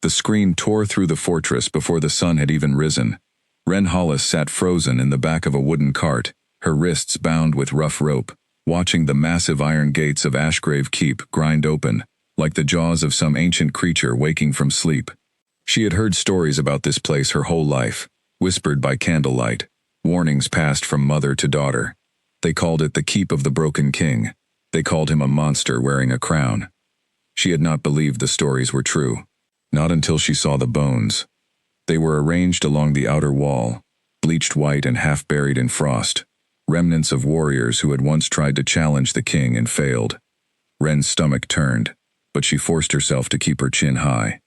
The scream tore through the fortress before the sun had even risen. Ren Hollis sat frozen in the back of a wooden cart, her wrists bound with rough rope, watching the massive iron gates of Ashgrave Keep grind open, like the jaws of some ancient creature waking from sleep. She had heard stories about this place her whole life, whispered by candlelight, warnings passed from mother to daughter. They called it the Keep of the Broken King. They called him a monster wearing a crown. She had not believed the stories were true. Not until she saw the bones. They were arranged along the outer wall, bleached white and half buried in frost, remnants of warriors who had once tried to challenge the king and failed. Ren's stomach turned, but she forced herself to keep her chin high.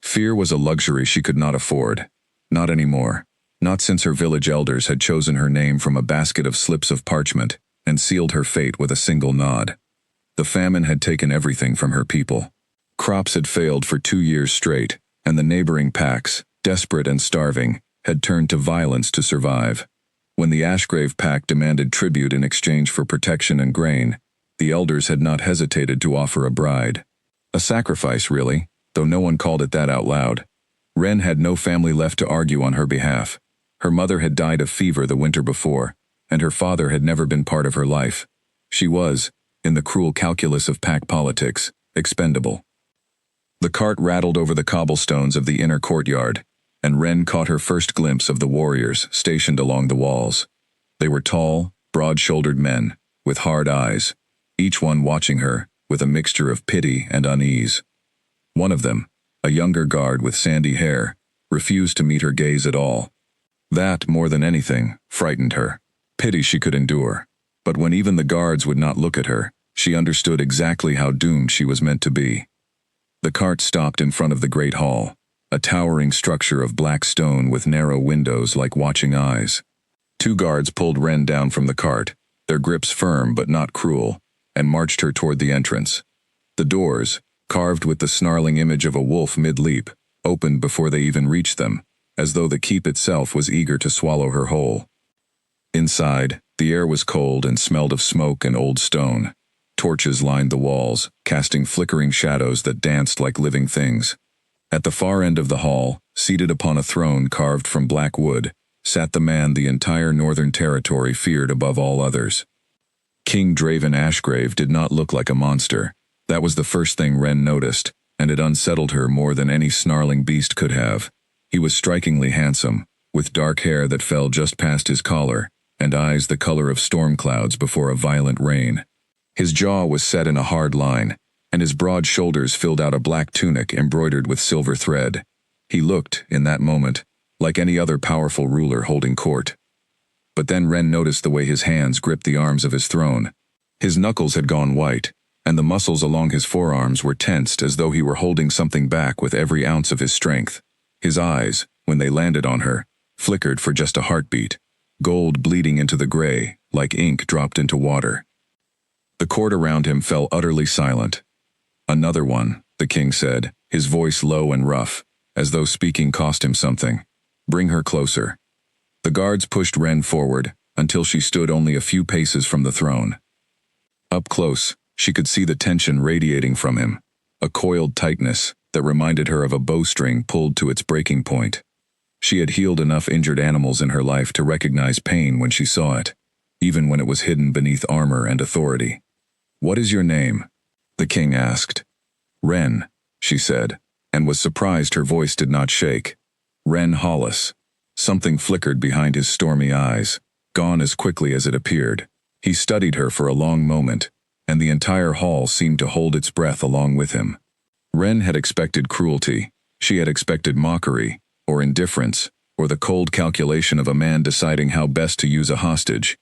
Fear was a luxury she could not afford. Not anymore. Not since her village elders had chosen her name from a basket of slips of parchment and sealed her fate with a single nod. The famine had taken everything from her people. Crops had failed for 2 years straight, and the neighboring packs, desperate and starving, had turned to violence to survive. When the Ashgrave pack demanded tribute in exchange for protection and grain, the elders had not hesitated to offer a bride. A sacrifice, really, though no one called it that out loud. Ren had no family left to argue on her behalf. Her mother had died of fever the winter before, and her father had never been part of her life. She was, in the cruel calculus of pack politics, expendable. The cart rattled over the cobblestones of the inner courtyard, and Ren caught her first glimpse of the warriors stationed along the walls. They were tall, broad-shouldered men, with hard eyes, each one watching her with a mixture of pity and unease. One of them, a younger guard with sandy hair, refused to meet her gaze at all. That, more than anything, frightened her. Pity she could endure, but when even the guards would not look at her, she understood exactly how doomed she was meant to be. The cart stopped in front of the great hall, a towering structure of black stone with narrow windows like watching eyes. 2 guards pulled Ren down from the cart, their grips firm but not cruel, and marched her toward the entrance. The doors, carved with the snarling image of a wolf mid-leap, opened before they even reached them, as though the keep itself was eager to swallow her whole. Inside, the air was cold and smelled of smoke and old stone. Torches lined the walls, casting flickering shadows that danced like living things. At the far end of the hall, seated upon a throne carved from black wood, sat the man the entire Northern Territory feared above all others. King Draven Ashgrave did not look like a monster. That was the first thing Ren noticed, and it unsettled her more than any snarling beast could have. He was strikingly handsome, with dark hair that fell just past his collar, and eyes the color of storm clouds before a violent rain. His jaw was set in a hard line, and his broad shoulders filled out a black tunic embroidered with silver thread. He looked, in that moment, like any other powerful ruler holding court. But then Ren noticed the way his hands gripped the arms of his throne. His knuckles had gone white, and the muscles along his forearms were tensed as though he were holding something back with every ounce of his strength. His eyes, when they landed on her, flickered for just a heartbeat, gold bleeding into the gray, like ink dropped into water. The court around him fell utterly silent. "Another one," the king said, his voice low and rough, as though speaking cost him something. "Bring her closer." The guards pushed Ren forward, until she stood only a few paces from the throne. Up close, she could see the tension radiating from him, a coiled tightness that reminded her of a bowstring pulled to its breaking point. She had healed enough injured animals in her life to recognize pain when she saw it, even when it was hidden beneath armor and authority. "What is your name?" the king asked. "Ren," she said, and was surprised her voice did not shake. "Ren Hollis." Something flickered behind his stormy eyes, gone as quickly as it appeared. He studied her for a long moment, and the entire hall seemed to hold its breath along with him. Ren had expected cruelty. She had expected mockery, or indifference, or the cold calculation of a man deciding how best to use a hostage.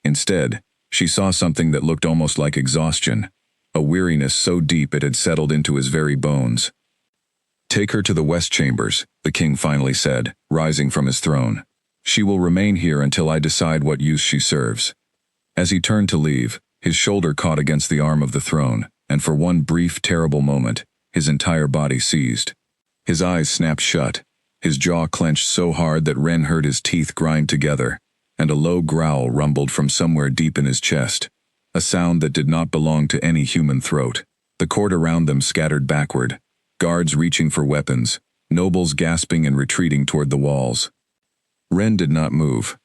Instead, she saw something that looked almost like exhaustion, a weariness so deep it had settled into his very bones. "Take her to the West Chambers," the king finally said, rising from his throne. "She will remain here until I decide what use she serves." As he turned to leave, his shoulder caught against the arm of the throne, and for one brief, terrible moment, his entire body seized. His eyes snapped shut, his jaw clenched so hard that Ren heard his teeth grind together, and a low growl rumbled from somewhere deep in his chest, a sound that did not belong to any human throat. The court around them scattered backward, guards reaching for weapons, nobles gasping and retreating toward the walls. Ren did not move.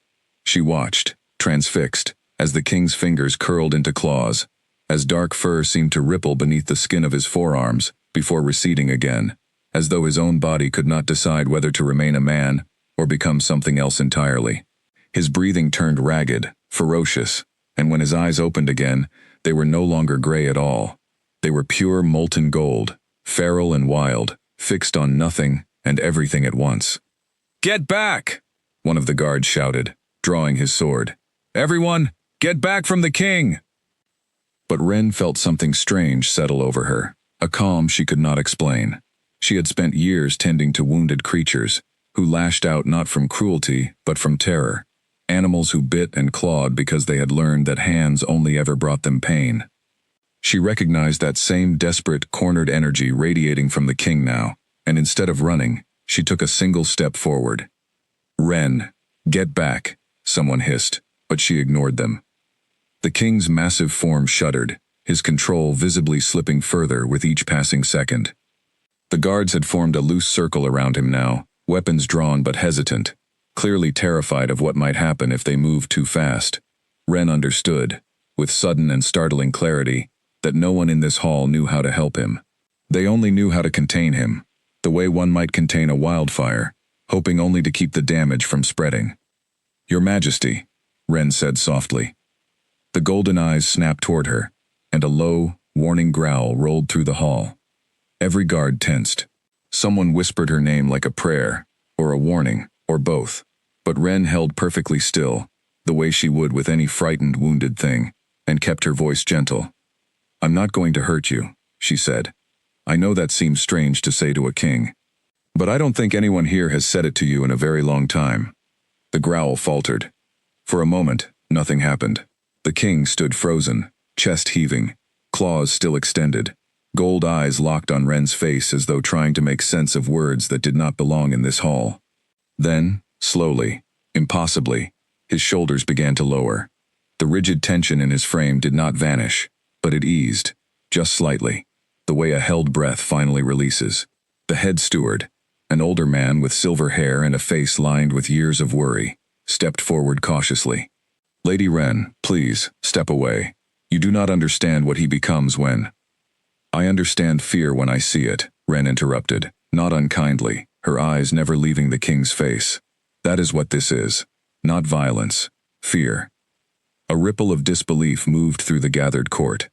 She watched, transfixed, as the king's fingers curled into claws, as dark fur seemed to ripple beneath the skin of his forearms, before receding again, as though his own body could not decide whether to remain a man or become something else entirely. His breathing turned ragged, ferocious, and when his eyes opened again, they were no longer gray at all. They were pure molten gold, feral and wild, fixed on nothing and everything at once. "Get back!" one of the guards shouted, drawing his sword. "Everyone, get back from the king!" But Ren felt something strange settle over her, a calm she could not explain. She had spent years tending to wounded creatures, who lashed out not from cruelty, but from terror. Animals who bit and clawed because they had learned that hands only ever brought them pain. She recognized that same desperate, cornered energy radiating from the king now, and instead of running, she took a single step forward. "Ren, get back," someone hissed, but she ignored them. The king's massive form shuddered, his control visibly slipping further with each passing second. The guards had formed a loose circle around him now, weapons drawn but hesitant, clearly terrified of what might happen if they moved too fast. Ren understood, with sudden and startling clarity, that no one in this hall knew how to help him. They only knew how to contain him, the way one might contain a wildfire, hoping only to keep the damage from spreading. "Your Majesty," Ren said softly. The golden eyes snapped toward her, and a low, warning growl rolled through the hall. Every guard tensed. Someone whispered her name like a prayer, or a warning, or both. But Ren held perfectly still, the way she would with any frightened, wounded thing, and kept her voice gentle. "I'm not going to hurt you," she said. "I know that seems strange to say to a king. But I don't think anyone here has said it to you in a very long time." The growl faltered. For a moment, nothing happened. The king stood frozen, chest heaving, claws still extended, gold eyes locked on Ren's face as though trying to make sense of words that did not belong in this hall. Then, slowly, impossibly, his shoulders began to lower. The rigid tension in his frame did not vanish, but it eased, just slightly, the way a held breath finally releases. The head steward, an older man with silver hair and a face lined with years of worry, stepped forward cautiously. "Lady Ren, please, step away. You do not understand what he becomes when—" "I understand fear when I see it," Ren interrupted, not unkindly, her eyes never leaving the king's face. "That is what this is. Not violence. Fear." A ripple of disbelief moved through the gathered court.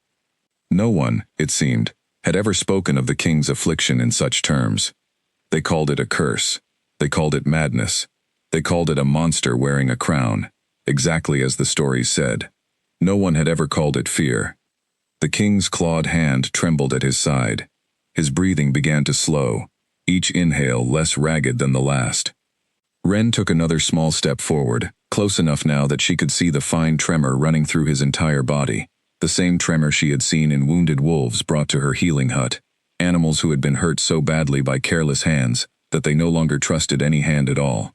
No one, it seemed, had ever spoken of the king's affliction in such terms. They called it a curse. They called it madness. They called it a monster wearing a crown, exactly as the stories said. No one had ever called it fear. The king's clawed hand trembled at his side. His breathing began to slow, each inhale less ragged than the last. Ren took another small step forward, close enough now that she could see the fine tremor running through his entire body, the same tremor she had seen in wounded wolves brought to her healing hut, animals who had been hurt so badly by careless hands that they no longer trusted any hand at all.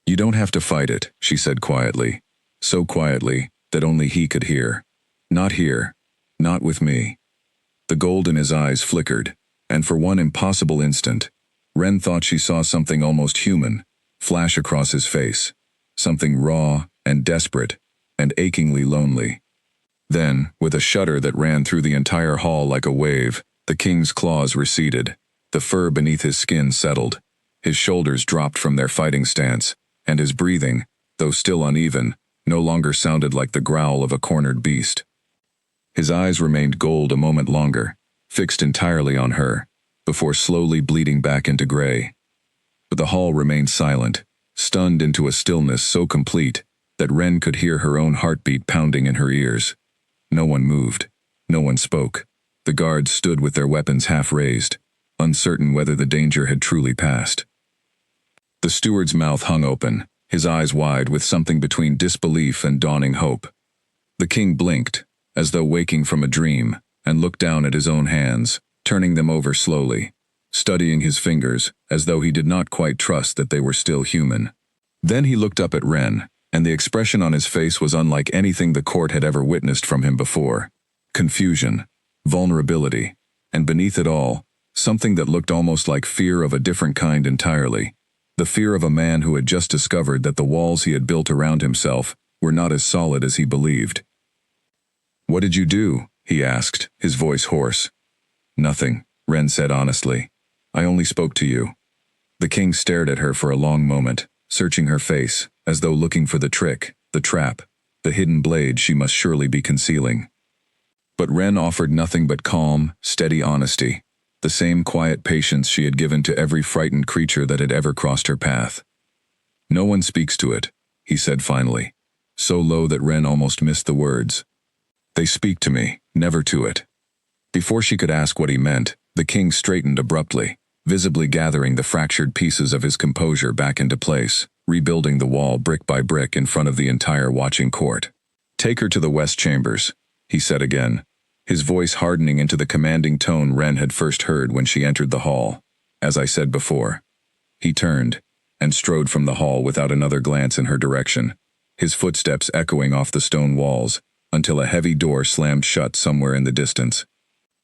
"You don't have to fight it," she said quietly, so quietly that only he could hear. "Not here. Not with me." The gold in his eyes flickered, and for one impossible instant, Ren thought she saw something almost human flash across his face, something raw and desperate and achingly lonely. Then, with a shudder that ran through the entire hall like a wave, the king's claws receded, the fur beneath his skin settled, his shoulders dropped from their fighting stance, and his breathing, though still uneven, no longer sounded like the growl of a cornered beast. His eyes remained gold a moment longer, fixed entirely on her, before slowly bleeding back into gray. But the hall remained silent, stunned into a stillness so complete that Ren could hear her own heartbeat pounding in her ears. No one moved. No one spoke. The guards stood with their weapons half raised, uncertain whether the danger had truly passed. The steward's mouth hung open, his eyes wide with something between disbelief and dawning hope. The king blinked, as though waking from a dream, and looked down at his own hands, turning them over slowly, studying his fingers as though he did not quite trust that they were still human. Then he looked up at Ren, and the expression on his face was unlike anything the court had ever witnessed from him before. Confusion, vulnerability, and beneath it all, Something that looked almost like fear of a different kind entirely. The fear of a man who had just discovered that the walls he had built around himself were not as solid as he believed. "What did you do?" he asked, his voice hoarse. "Nothing," Ren said honestly. "I only spoke to you." The king stared at her for a long moment, searching her face, as though looking for the trick, the trap, the hidden blade she must surely be concealing. But Ren offered nothing but calm, steady honesty, the same quiet patience she had given to every frightened creature that had ever crossed her path. "No one speaks to it," he said finally, so low that Ren almost missed the words. "They speak to me, never to it." Before she could ask what he meant, the king straightened abruptly, visibly gathering the fractured pieces of his composure back into place, rebuilding the wall brick by brick in front of the entire watching court. "Take her to the west chambers," he said again, his voice hardening into the commanding tone Ren had first heard when she entered the hall. "As I said before." He turned and strode from the hall without another glance in her direction, his footsteps echoing off the stone walls, until a heavy door slammed shut somewhere in the distance.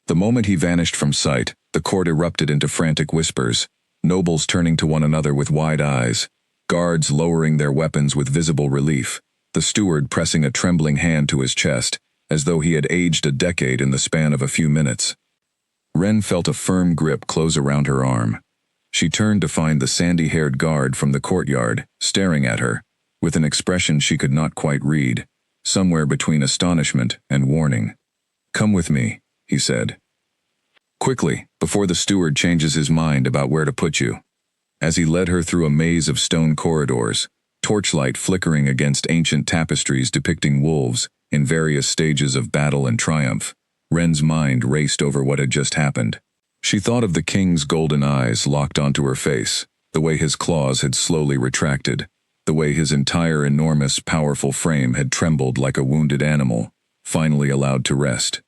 The moment he vanished from sight, the court erupted into frantic whispers, nobles turning to one another with wide eyes, guards lowering their weapons with visible relief, the steward pressing a trembling hand to his chest, as though he had aged a decade in the span of a few minutes. Ren felt a firm grip close around her arm. She turned to find the sandy-haired guard from the courtyard, staring at her, with an expression she could not quite read, somewhere between astonishment and warning. "Come with me," he said. "Quickly, before the steward changes his mind about where to put you." As he led her through a maze of stone corridors, torchlight flickering against ancient tapestries depicting wolves in various stages of battle and triumph, Ren's mind raced over what had just happened. She thought of the king's golden eyes locked onto her face, the way his claws had slowly retracted, the way his entire enormous, powerful frame had trembled like a wounded animal, finally allowed to rest.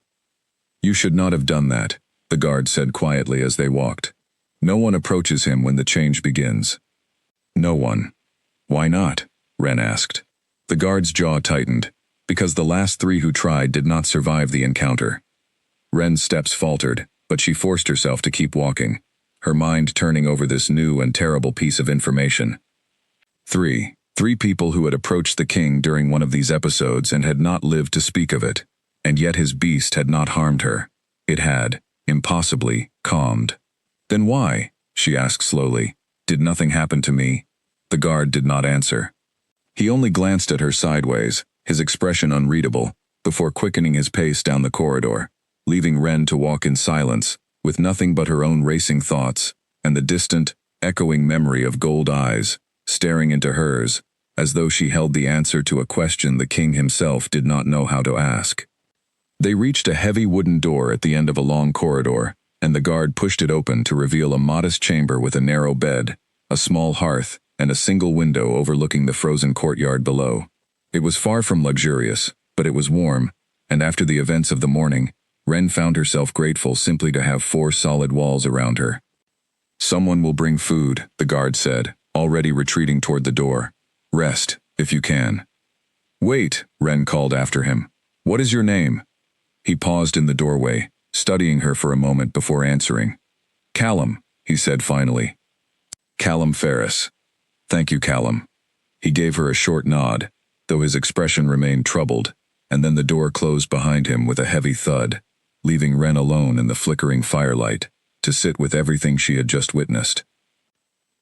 "You should not have done that," the guard said quietly as they walked. "No one approaches him when the change begins." "No one." "Why not?" Ren asked. The guard's jaw tightened, because the last three who tried did not survive the encounter. Ren's steps faltered, but she forced herself to keep walking, her mind turning over this new and terrible piece of information. Three people who had approached the king during one of these episodes and had not lived to speak of it, and yet his beast had not harmed her. It had, impossibly, calmed. "Then why?" she asked slowly. "Did nothing happen to me?" The guard did not answer. He only glanced at her sideways, his expression unreadable, before quickening his pace down the corridor, leaving Ren to walk in silence, with nothing but her own racing thoughts, and the distant, echoing memory of gold eyes, staring into hers, as though she held the answer to a question the king himself did not know how to ask. They reached a heavy wooden door at the end of a long corridor, and the guard pushed it open to reveal a modest chamber with a narrow bed, a small hearth, and a single window overlooking the frozen courtyard below. It was far from luxurious, but it was warm, and after the events of the morning, Ren found herself grateful simply to have 4 solid walls around her. "Someone will bring food," the guard said, already retreating toward the door. "Rest, if you can." "Wait," Ren called after him. "What is your name?" He paused in the doorway, studying her for a moment before answering. "Callum," he said finally. "Callum Ferris." "Thank you, Callum." He gave her a short nod, though his expression remained troubled, and then the door closed behind him with a heavy thud, leaving Ren alone in the flickering firelight, to sit with everything she had just witnessed.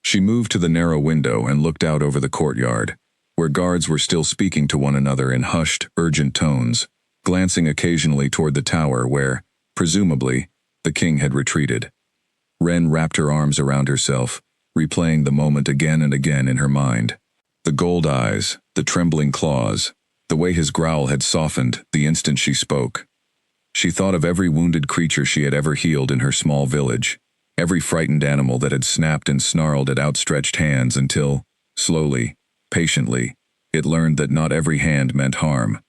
She moved to the narrow window and looked out over the courtyard, where guards were still speaking to one another in hushed, urgent tones, glancing occasionally toward the tower where, presumably, the king had retreated. Ren wrapped her arms around herself, replaying the moment again and again in her mind. The gold eyes, the trembling claws, the way his growl had softened the instant she spoke. She thought of every wounded creature she had ever healed in her small village, every frightened animal that had snapped and snarled at outstretched hands until, slowly, patiently, it learned that not every hand meant harm.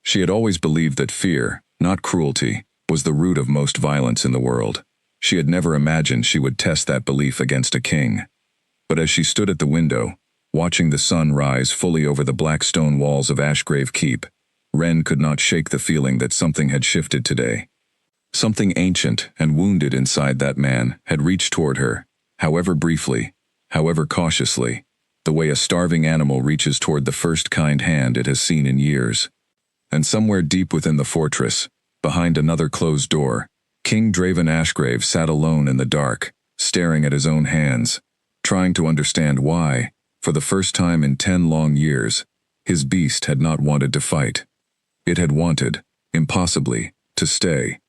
She had always believed that fear, not cruelty, was the root of most violence in the world. She had never imagined she would test that belief against a king. But as she stood at the window, watching the sun rise fully over the black stone walls of Ashgrave Keep, Ren could not shake the feeling that something had shifted today. Something ancient and wounded inside that man had reached toward her, however briefly, however cautiously, the way a starving animal reaches toward the first kind hand it has seen in years. And somewhere deep within the fortress, behind another closed door, King Draven Ashgrave sat alone in the dark, staring at his own hands, trying to understand why, for the first time in 10 long years, his beast had not wanted to fight. It had wanted, impossibly, to stay.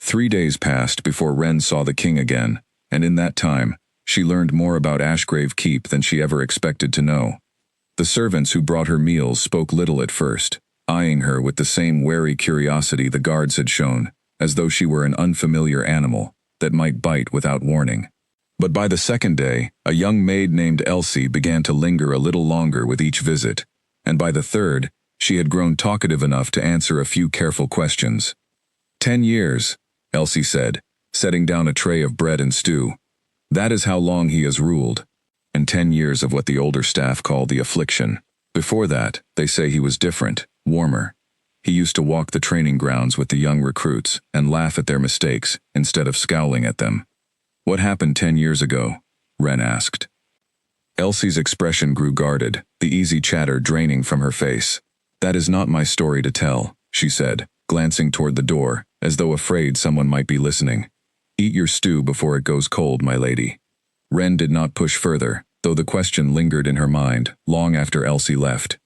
3 days passed before Ren saw the king again, and in that time, she learned more about Ashgrave Keep than she ever expected to know. The servants who brought her meals spoke little at first, eyeing her with the same wary curiosity the guards had shown, as though she were an unfamiliar animal that might bite without warning. But by the second day, a young maid named Elsie began to linger a little longer with each visit, and by the third, she had grown talkative enough to answer a few careful questions. 10 years, Elsie said, setting down a tray of bread and stew. That is how long he has ruled, and 10 years of what the older staff call the affliction. Before that, they say he was different, warmer. He used to walk the training grounds with the young recruits and laugh at their mistakes instead of scowling at them. What happened 10 years ago? Ren asked. Elsie's expression grew guarded, the easy chatter draining from her face. That is not my story to tell, she said, glancing toward the door, as though afraid someone might be listening. Eat your stew before it goes cold, my lady. Ren did not push further, though the question lingered in her mind long after Elsie left.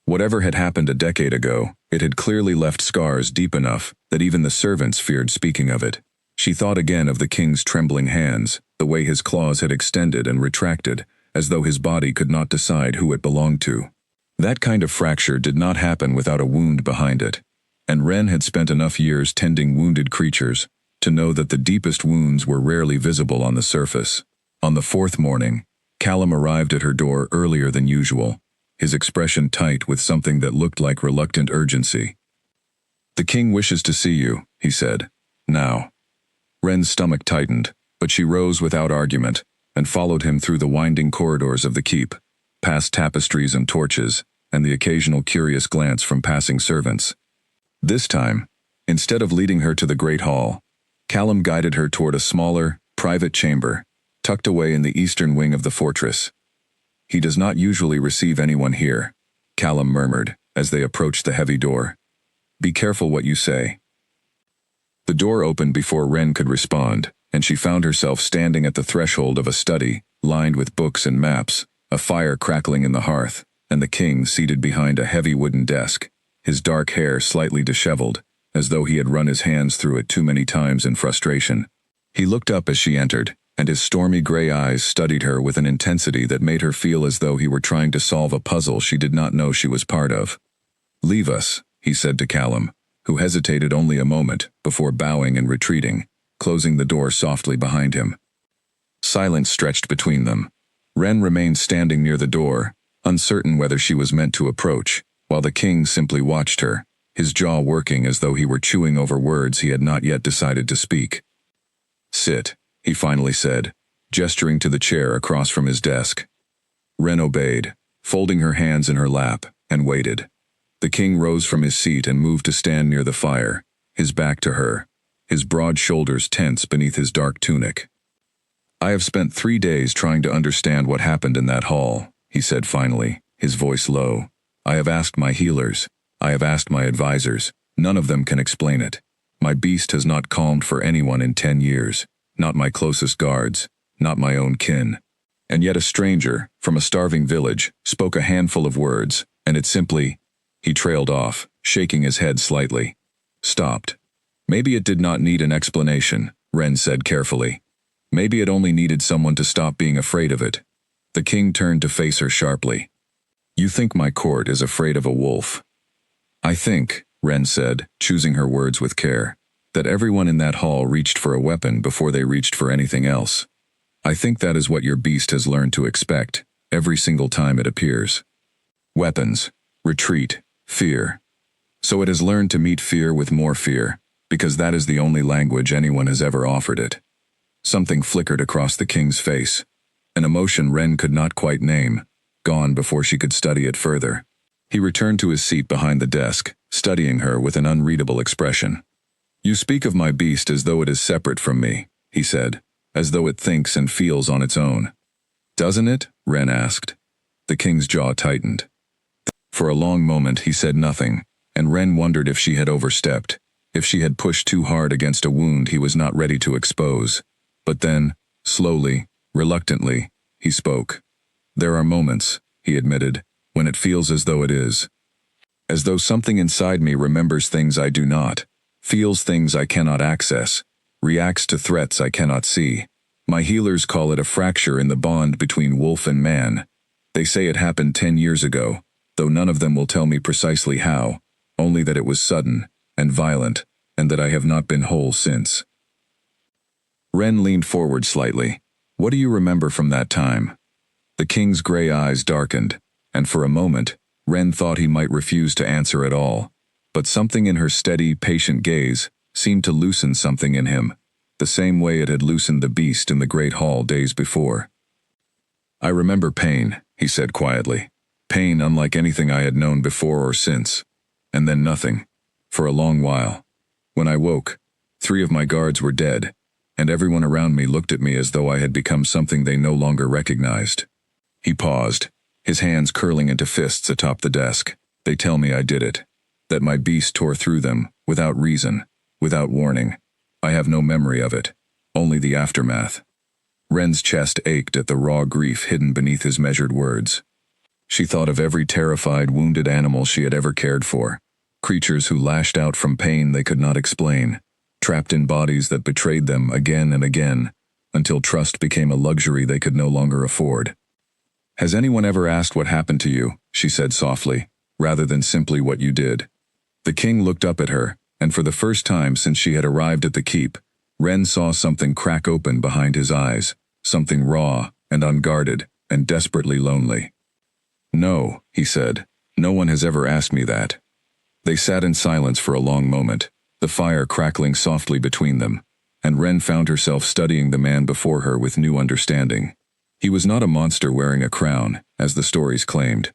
Whatever had happened a decade ago, it had clearly left scars deep enough that even the servants feared speaking of it. She thought again of the king's trembling hands, the way his claws had extended and retracted, as though his body could not decide who it belonged to. That kind of fracture did not happen without a wound behind it, and Ren had spent enough years tending wounded creatures to know that the deepest wounds were rarely visible on the surface. On the fourth morning, Callum arrived at her door earlier than usual, his expression tight with something that looked like reluctant urgency. The king wishes to see you, he said. Now. Ren's stomach tightened, but she rose without argument and followed him through the winding corridors of the keep, past tapestries and torches, and the occasional curious glance from passing servants. This time, instead of leading her to the great hall, Callum guided her toward a smaller, private chamber, tucked away in the eastern wing of the fortress. He does not usually receive anyone here, Callum murmured as they approached the heavy door. Be careful what you say. The door opened before Ren could respond, and she found herself standing at the threshold of a study, lined with books and maps, a fire crackling in the hearth, and the king seated behind a heavy wooden desk, his dark hair slightly disheveled, as though he had run his hands through it too many times in frustration. He looked up as she entered, and his stormy gray eyes studied her with an intensity that made her feel as though he were trying to solve a puzzle she did not know she was part of. Leave us, he said to Callum, who hesitated only a moment before bowing and retreating, closing the door softly behind him. Silence stretched between them. Ren remained standing near the door, uncertain whether she was meant to approach, while the king simply watched her, his jaw working as though he were chewing over words he had not yet decided to speak. Sit, he finally said, gesturing to the chair across from his desk. Ren obeyed, folding her hands in her lap, and waited. The king rose from his seat and moved to stand near the fire, his back to her, his broad shoulders tense beneath his dark tunic. I have spent 3 days trying to understand what happened in that hall, he said finally, his voice low. I have asked my healers. I have asked my advisors. None of them can explain it. My beast has not calmed for anyone in 10 years. Not my closest guards. Not my own kin. And yet a stranger, from a starving village, spoke a handful of words, and it simply... He trailed off, shaking his head slightly. Stopped. Maybe it did not need an explanation, Ren said carefully. Maybe it only needed someone to stop being afraid of it. The king turned to face her sharply. You think my court is afraid of a wolf? I think, Ren said, choosing her words with care, that everyone in that hall reached for a weapon before they reached for anything else. I think that is what your beast has learned to expect, every single time it appears. Weapons, retreat, fear. So it has learned to meet fear with more fear, because that is the only language anyone has ever offered it. Something flickered across the king's face, an emotion Ren could not quite name, gone before she could study it further. He returned to his seat behind the desk, studying her with an unreadable expression. You speak of my beast as though it is separate from me, he said, as though it thinks and feels on its own. Doesn't it? Ren asked. The king's jaw tightened. For a long moment he said nothing, and Ren wondered if she had overstepped, if she had pushed too hard against a wound he was not ready to expose. But then, slowly, reluctantly, he spoke. There are moments, he admitted, when it feels as though it is. As though something inside me remembers things I do not, feels things I cannot access, reacts to threats I cannot see. My healers call it a fracture in the bond between wolf and man. They say it happened 10 years ago, though none of them will tell me precisely how, only that it was sudden and violent, and that I have not been whole since. Ren leaned forward slightly. What do you remember from that time? The king's gray eyes darkened, and for a moment, Ren thought he might refuse to answer at all. But something in her steady, patient gaze seemed to loosen something in him, the same way it had loosened the beast in the great hall days before. I remember pain, he said quietly. Pain unlike anything I had known before or since. And then nothing. For a long while. When I woke, 3 of my guards were dead, and everyone around me looked at me as though I had become something they no longer recognized. He paused, his hands curling into fists atop the desk. They tell me I did it. That my beast tore through them, without reason, without warning. I have no memory of it, only the aftermath. Ren's chest ached at the raw grief hidden beneath his measured words. She thought of every terrified, wounded animal she had ever cared for, creatures who lashed out from pain they could not explain, trapped in bodies that betrayed them again and again, until trust became a luxury they could no longer afford. Has anyone ever asked what happened to you? She said softly, rather than simply what you did. The king looked up at her, and for the first time since she had arrived at the keep, Ren saw something crack open behind his eyes, something raw and unguarded and desperately lonely. No, he said, no one has ever asked me that. They sat in silence for a long moment, the fire crackling softly between them, and Ren found herself studying the man before her with new understanding. He was not a monster wearing a crown, as the stories claimed.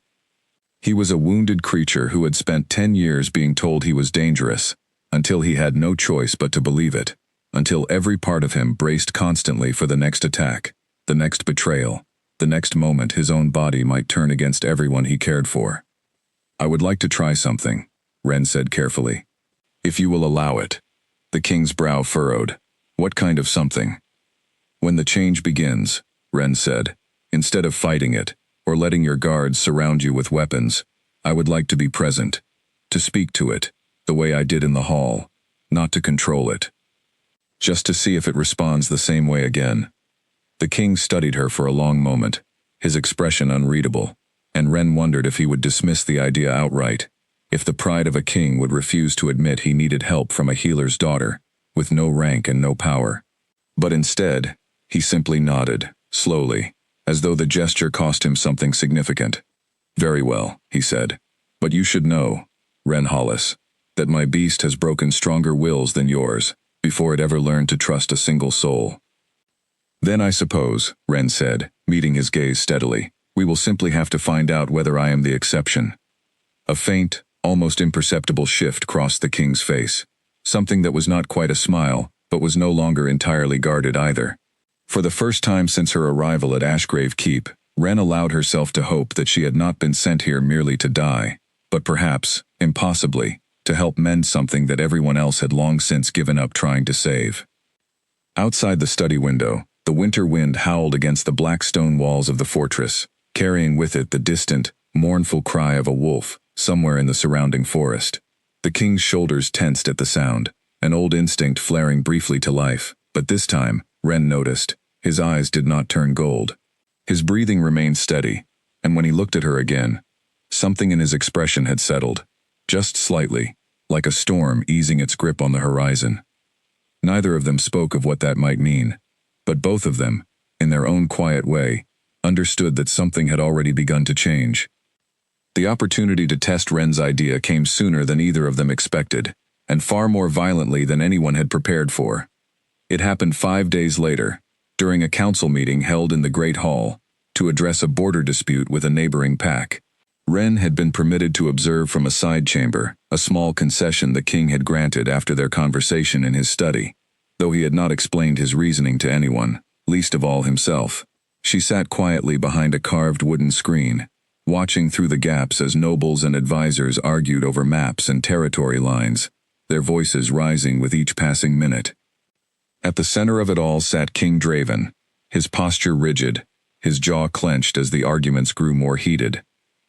He was a wounded creature who had spent 10 years being told he was dangerous, until he had no choice but to believe it, until every part of him braced constantly for the next attack, the next betrayal, the next moment his own body might turn against everyone he cared for. I would like to try something, Ren said carefully. If you will allow it. The king's brow furrowed. What kind of something? When the change begins, Ren said, instead of fighting it, or letting your guards surround you with weapons, I would like to be present, to speak to it, the way I did in the hall, not to control it. Just to see if it responds the same way again. The king studied her for a long moment, his expression unreadable, and Ren wondered if he would dismiss the idea outright, if the pride of a king would refuse to admit he needed help from a healer's daughter, with no rank and no power. But instead, he simply nodded, slowly, as though the gesture cost him something significant. Very well, he said, but you should know, Ren Hollis, that my beast has broken stronger wills than yours, before it ever learned to trust a single soul. Then I suppose, Ren said, meeting his gaze steadily, we will simply have to find out whether I am the exception. A faint, almost imperceptible shift crossed the king's face, something that was not quite a smile, but was no longer entirely guarded either. For the first time since her arrival at Ashgrave Keep, Ren allowed herself to hope that she had not been sent here merely to die, but perhaps, impossibly, to help mend something that everyone else had long since given up trying to save. Outside the study window, the winter wind howled against the black stone walls of the fortress, carrying with it the distant, mournful cry of a wolf somewhere in the surrounding forest. The king's shoulders tensed at the sound, an old instinct flaring briefly to life, but this time, Ren noticed, his eyes did not turn gold. His breathing remained steady, and when he looked at her again, something in his expression had settled, just slightly, like a storm easing its grip on the horizon. Neither of them spoke of what that might mean, but both of them, in their own quiet way, understood that something had already begun to change. The opportunity to test Ren's idea came sooner than either of them expected, and far more violently than anyone had prepared for. It happened 5 days later, during a council meeting held in the Great Hall, to address a border dispute with a neighboring pack. Ren had been permitted to observe from a side chamber, a small concession the king had granted after their conversation in his study, though he had not explained his reasoning to anyone, least of all himself. She sat quietly behind a carved wooden screen, watching through the gaps as nobles and advisors argued over maps and territory lines, their voices rising with each passing minute. At the center of it all sat King Draven, his posture rigid, his jaw clenched as the arguments grew more heated.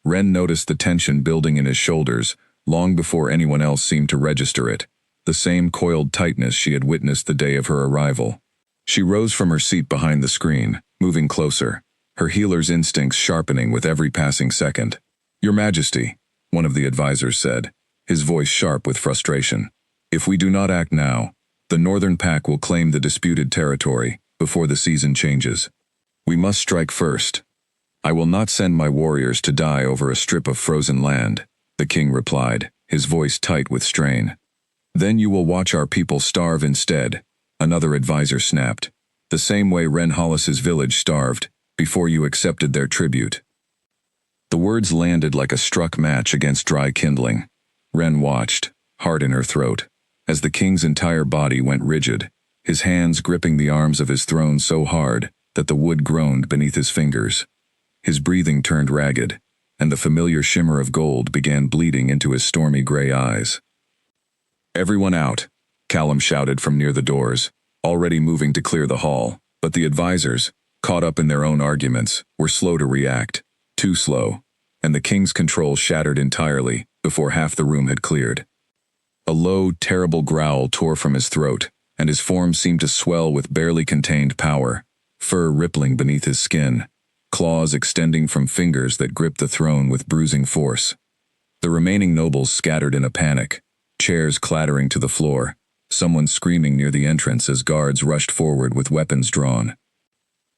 Ren noticed the tension building in his shoulders long before anyone else seemed to register it, the same coiled tightness she had witnessed the day of her arrival. She rose from her seat behind the screen, moving closer, her healer's instincts sharpening with every passing second. "Your Majesty," one of the advisors said, his voice sharp with frustration. "If we do not act now, the Northern Pack will claim the disputed territory before the season changes. We must strike first." "I will not send my warriors to die over a strip of frozen land," the king replied, his voice tight with strain. "Then you will watch our people starve instead," another advisor snapped, "the same way Ren Hollis's village starved before you accepted their tribute." The words landed like a struck match against dry kindling. Ren watched, heart in her throat, as the king's entire body went rigid, his hands gripping the arms of his throne so hard that the wood groaned beneath his fingers. His breathing turned ragged, and the familiar shimmer of gold began bleeding into his stormy gray eyes. "Everyone out," Callum shouted from near the doors, already moving to clear the hall, but the advisors, caught up in their own arguments, were slow to react, too slow, and the king's control shattered entirely before half the room had cleared. A low, terrible growl tore from his throat, and his form seemed to swell with barely contained power, fur rippling beneath his skin, claws extending from fingers that gripped the throne with bruising force. The remaining nobles scattered in a panic, chairs clattering to the floor, someone screaming near the entrance as guards rushed forward with weapons drawn.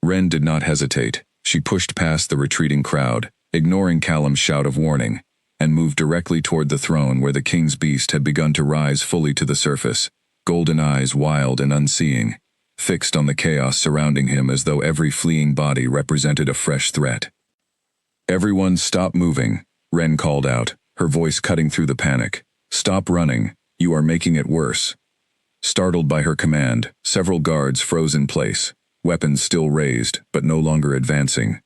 Ren did not hesitate. She pushed past the retreating crowd, ignoring Callum's shout of warning, and moved directly toward the throne where the king's beast had begun to rise fully to the surface, golden eyes wild and unseeing, fixed on the chaos surrounding him as though every fleeing body represented a fresh threat. "Everyone stop moving," Ren called out, her voice cutting through the panic. "Stop running, you are making it worse." Startled by her command, several guards froze in place, weapons still raised but no longer advancing.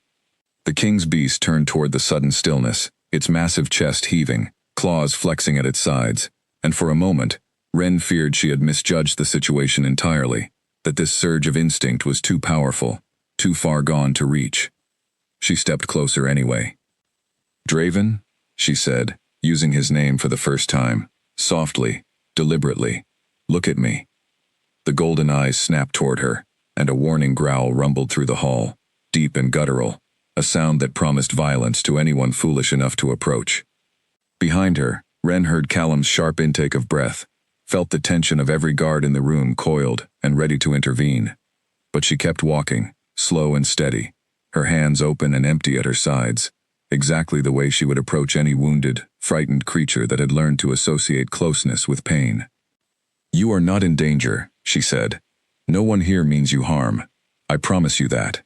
The king's beast turned toward the sudden stillness, its massive chest heaving, claws flexing at its sides, and for a moment, Ren feared she had misjudged the situation entirely, that this surge of instinct was too powerful, too far gone to reach. She stepped closer anyway. "Draven?" she said, using his name for the first time, softly, deliberately. "Look at me." The golden eyes snapped toward her, and a warning growl rumbled through the hall, deep and guttural, a sound that promised violence to anyone foolish enough to approach. Behind her, Ren heard Callum's sharp intake of breath, felt the tension of every guard in the room coiled and ready to intervene. But she kept walking, slow and steady, her hands open and empty at her sides, exactly the way she would approach any wounded, frightened creature that had learned to associate closeness with pain. "You are not in danger," she said. "No one here means you harm. I promise you that."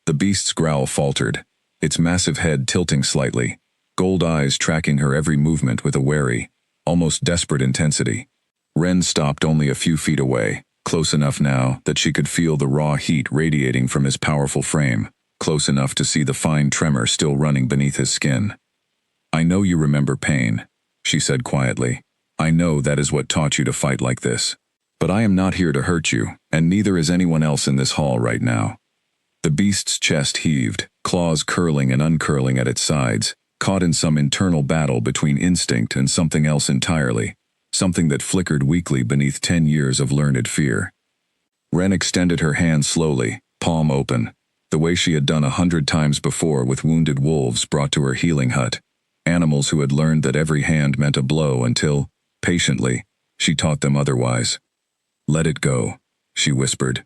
The beast's growl faltered, its massive head tilting slightly, gold eyes tracking her every movement with a wary, almost desperate intensity. Ren stopped only a few feet away, close enough now that she could feel the raw heat radiating from his powerful frame, close enough to see the fine tremor still running beneath his skin. "I know you remember pain," she said quietly. "I know that is what taught you to fight like this. But I am not here to hurt you, and neither is anyone else in this hall right now." The beast's chest heaved, claws curling and uncurling at its sides, caught in some internal battle between instinct and something else entirely, something that flickered weakly beneath 10 years of learned fear. Ren extended her hand slowly, palm open, the way she had done 100 times before with wounded wolves brought to her healing hut, animals who had learned that every hand meant a blow until, patiently, she taught them otherwise. "Let it go," she whispered.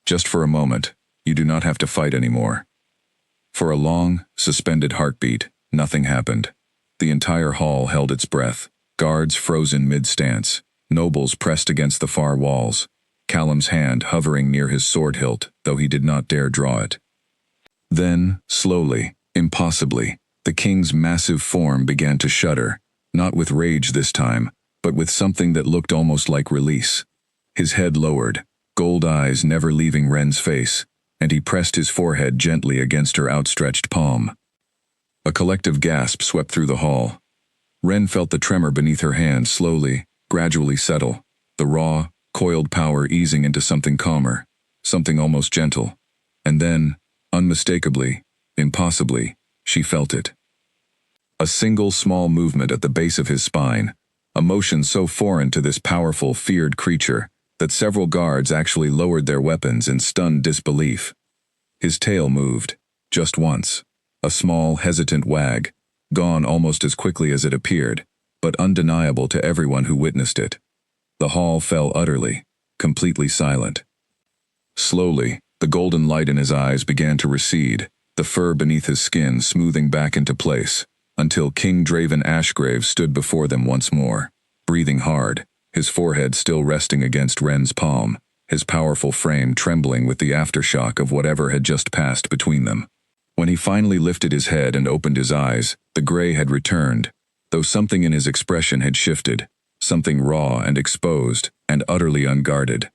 "Just for a moment, you do not have to fight anymore." For a long, suspended heartbeat, nothing happened. The entire hall held its breath, guards frozen mid-stance, nobles pressed against the far walls, Callum's hand hovering near his sword hilt, though he did not dare draw it. Then, slowly, impossibly, the king's massive form began to shudder, Not with rage this time, but with something that looked almost like release. His head lowered, gold eyes never leaving Ren's face, and he pressed his forehead gently against her outstretched palm. A collective gasp swept through the hall. Ren felt the tremor beneath her hand slowly, gradually settle, the raw, coiled power easing into something calmer, something almost gentle. And then, unmistakably, impossibly, she felt it. A single small movement at the base of his spine, a motion so foreign to this powerful, feared creature that several guards actually lowered their weapons in stunned disbelief. His tail moved, just once, a small, hesitant wag, gone almost as quickly as it appeared, but undeniable to everyone who witnessed it. The hall fell utterly, completely silent. Slowly, the golden light in his eyes began to recede, the fur beneath his skin smoothing back into place, until King Draven Ashgrave stood before them once more, breathing hard, his forehead still resting against Ren's palm, his powerful frame trembling with the aftershock of whatever had just passed between them. When he finally lifted his head and opened his eyes, the gray had returned, though something in his expression had shifted, something raw and exposed and utterly unguarded.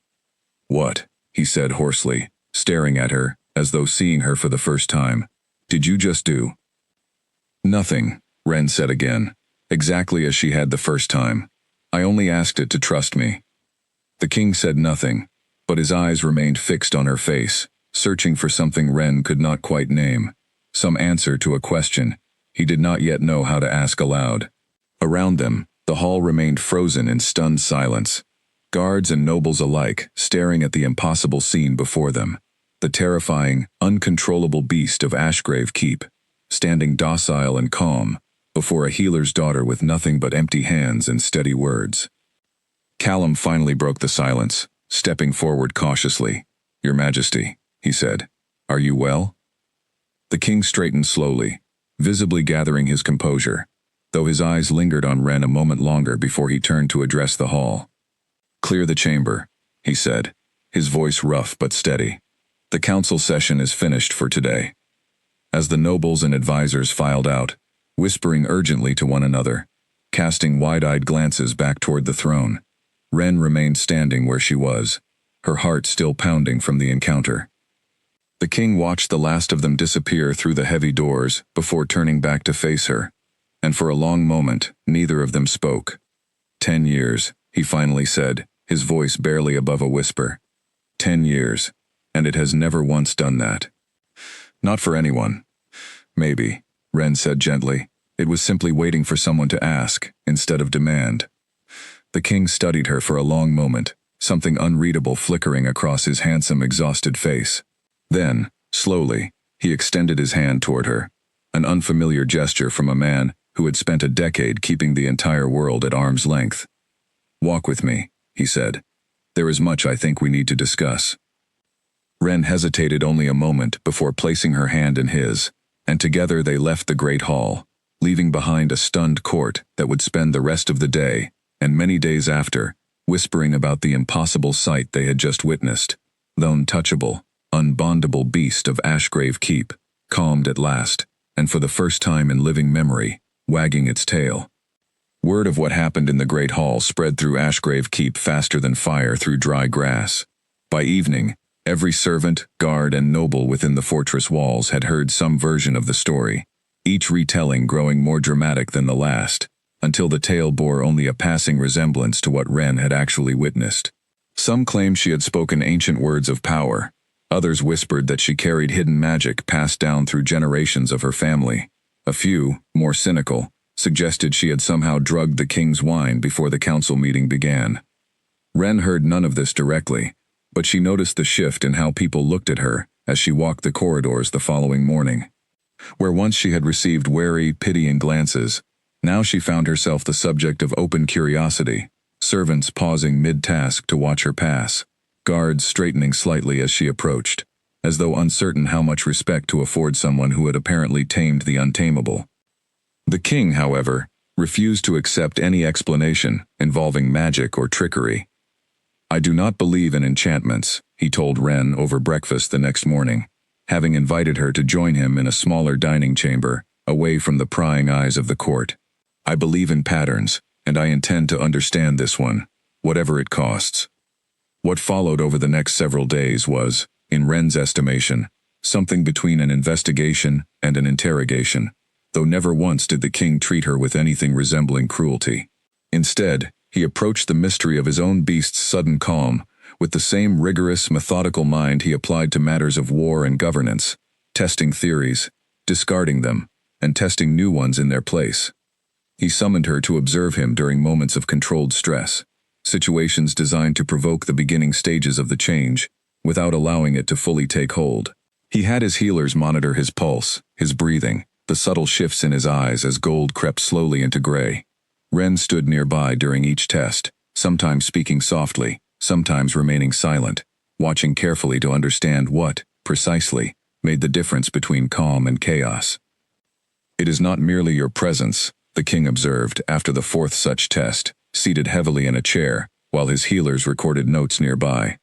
"What?" he said hoarsely, staring at her, as though seeing her for the first time. "Did you just do?" "Nothing," Ren said again, exactly as she had the first time. "I only asked it to trust me." The king said nothing, but his eyes remained fixed on her face, searching for something Ren could not quite name, some answer to a question he did not yet know how to ask aloud. Around them, the hall remained frozen in stunned silence, guards and nobles alike staring at the impossible scene before them, the terrifying, uncontrollable beast of Ashgrave Keep, standing docile and calm before a healer's daughter with nothing but empty hands and steady words. Callum finally broke the silence, stepping forward cautiously. "Your Majesty," he said, "are you well?" The king straightened slowly, visibly gathering his composure, though his eyes lingered on Ren a moment longer before he turned to address the hall. "Clear the chamber," he said, his voice rough but steady. "The council session is finished for today." As the nobles and advisors filed out, whispering urgently to one another, casting wide-eyed glances back toward the throne, Ren remained standing where she was, her heart still pounding from the encounter. The king watched the last of them disappear through the heavy doors before turning back to face her, and for a long moment neither of them spoke. 10 years, he finally said, his voice barely above a whisper. 10 years, and it has never once done that. Not for anyone. Maybe, Ren said gently. It was simply waiting for someone to ask, instead of demand. The king studied her for a long moment, something unreadable flickering across his handsome, exhausted face. Then, slowly, he extended his hand toward her, an unfamiliar gesture from a man who had spent a decade keeping the entire world at arm's length. "Walk with me," he said. "There is much I think we need to discuss." Ren hesitated only a moment before placing her hand in his, and together they left the great hall, leaving behind a stunned court that would spend the rest of the day, and many days after, whispering about the impossible sight they had just witnessed, the untouchable, unbondable beast of Ashgrave Keep, calmed at last, and for the first time in living memory, wagging its tail. Word of what happened in the great hall spread through Ashgrave Keep faster than fire through dry grass. By evening, every servant, guard, and noble within the fortress walls had heard some version of the story, each retelling growing more dramatic than the last, until the tale bore only a passing resemblance to what Ren had actually witnessed. Some claimed she had spoken ancient words of power. Others whispered that she carried hidden magic passed down through generations of her family. A few, more cynical, suggested she had somehow drugged the king's wine before the council meeting began. Ren heard none of this directly, but she noticed the shift in how people looked at her as she walked the corridors the following morning. Where once she had received wary, pitying glances, now she found herself the subject of open curiosity, servants pausing mid-task to watch her pass, guards straightening slightly as she approached, as though uncertain how much respect to afford someone who had apparently tamed the untamable. The king, however, refused to accept any explanation involving magic or trickery. "I do not believe in enchantments," he told Ren over breakfast the next morning, having invited her to join him in a smaller dining chamber, away from the prying eyes of the court. I believe in patterns, and I intend to understand this one, whatever it costs. What followed over the next several days was, in Ren's estimation, something between an investigation and an interrogation, though never once did the king treat her with anything resembling cruelty. Instead, he approached the mystery of his own beast's sudden calm with the same rigorous, methodical mind he applied to matters of war and governance, testing theories, discarding them, and testing new ones in their place. He summoned her to observe him during moments of controlled stress, situations designed to provoke the beginning stages of the change, without allowing it to fully take hold. He had his healers monitor his pulse, his breathing, the subtle shifts in his eyes as gold crept slowly into gray. Ren stood nearby during each test, sometimes speaking softly, sometimes remaining silent, watching carefully to understand what, precisely, made the difference between calm and chaos. "It is not merely your presence," the king observed after the fourth such test, seated heavily in a chair, while his healers recorded notes nearby.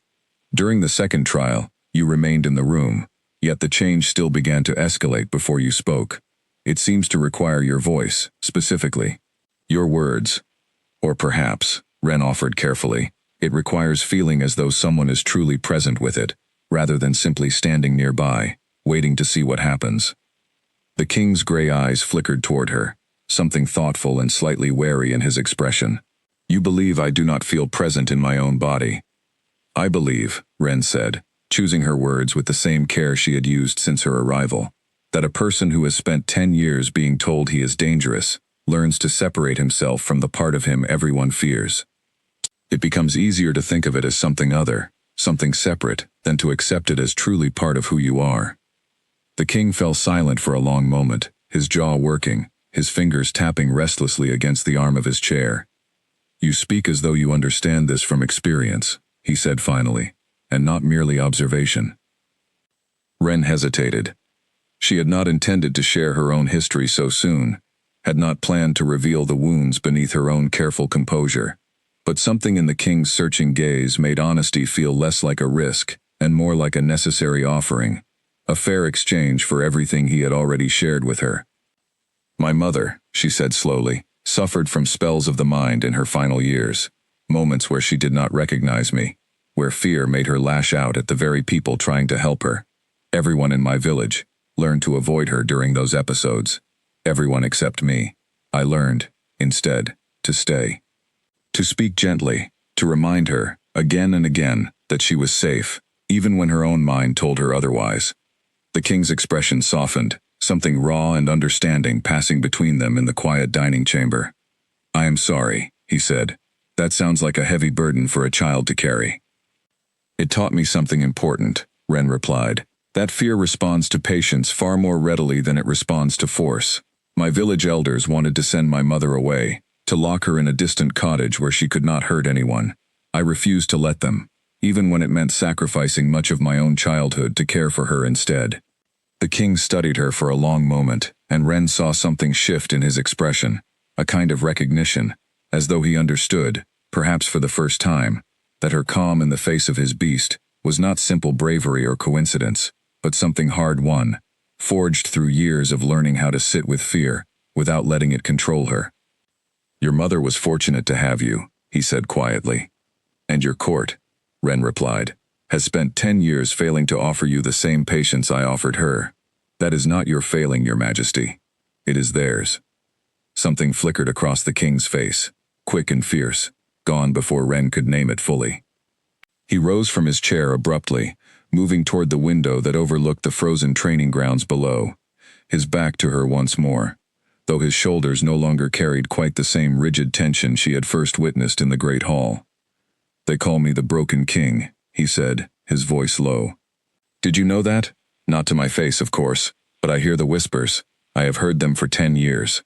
"During the second trial, you remained in the room, yet the change still began to escalate before you spoke. It seems to require your voice, specifically. Your words. Or perhaps," Ren offered carefully, "it requires feeling as though someone is truly present with it, rather than simply standing nearby, waiting to see what happens." The king's gray eyes flickered toward her, something thoughtful and slightly wary in his expression. "You believe I do not feel present in my own body." "I believe," Ren said, choosing her words with the same care she had used since her arrival, "that a person who has spent 10 years being told he is dangerous learns to separate himself from the part of him everyone fears. It becomes easier to think of it as something other, something separate, than to accept it as truly part of who you are." The king fell silent for a long moment, his jaw working, his fingers tapping restlessly against the arm of his chair. "You speak as though you understand this from experience," he said finally, "and not merely observation." Ren hesitated. She had not intended to share her own history so soon, had not planned to reveal the wounds beneath her own careful composure, but something in the king's searching gaze made honesty feel less like a risk and more like a necessary offering, a fair exchange for everything he had already shared with her. "My mother," she said slowly, "suffered from spells of the mind in her final years, moments where she did not recognize me, where fear made her lash out at the very people trying to help her. Everyone in my village learned to avoid her during those episodes. Everyone except me. I learned, instead, to stay. To speak gently, to remind her, again and again, that she was safe, even when her own mind told her otherwise." The king's expression softened, something raw and understanding passing between them in the quiet dining chamber. "I am sorry," he said. "That sounds like a heavy burden for a child to carry." "It taught me something important," Ren replied. "That fear responds to patience far more readily than it responds to force. My village elders wanted to send my mother away, to lock her in a distant cottage where she could not hurt anyone. I refused to let them, even when it meant sacrificing much of my own childhood to care for her instead." The king studied her for a long moment, and Ren saw something shift in his expression, a kind of recognition, as though he understood, perhaps for the first time, that her calm in the face of his beast was not simple bravery or coincidence, but something hard-won, forged through years of learning how to sit with fear, without letting it control her. "Your mother was fortunate to have you," he said quietly. "And your court," Ren replied, "has spent 10 years failing to offer you the same patience I offered her. That is not your failing, Your Majesty. It is theirs." Something flickered across the king's face, quick and fierce, gone before Ren could name it fully. He rose from his chair abruptly, moving toward the window that overlooked the frozen training grounds below, his back to her once more, though his shoulders no longer carried quite the same rigid tension she had first witnessed in the great hall. "They call me the Broken King," he said, his voice low. "Did you know that? Not to my face, of course, but I hear the whispers. I have heard them for 10 years.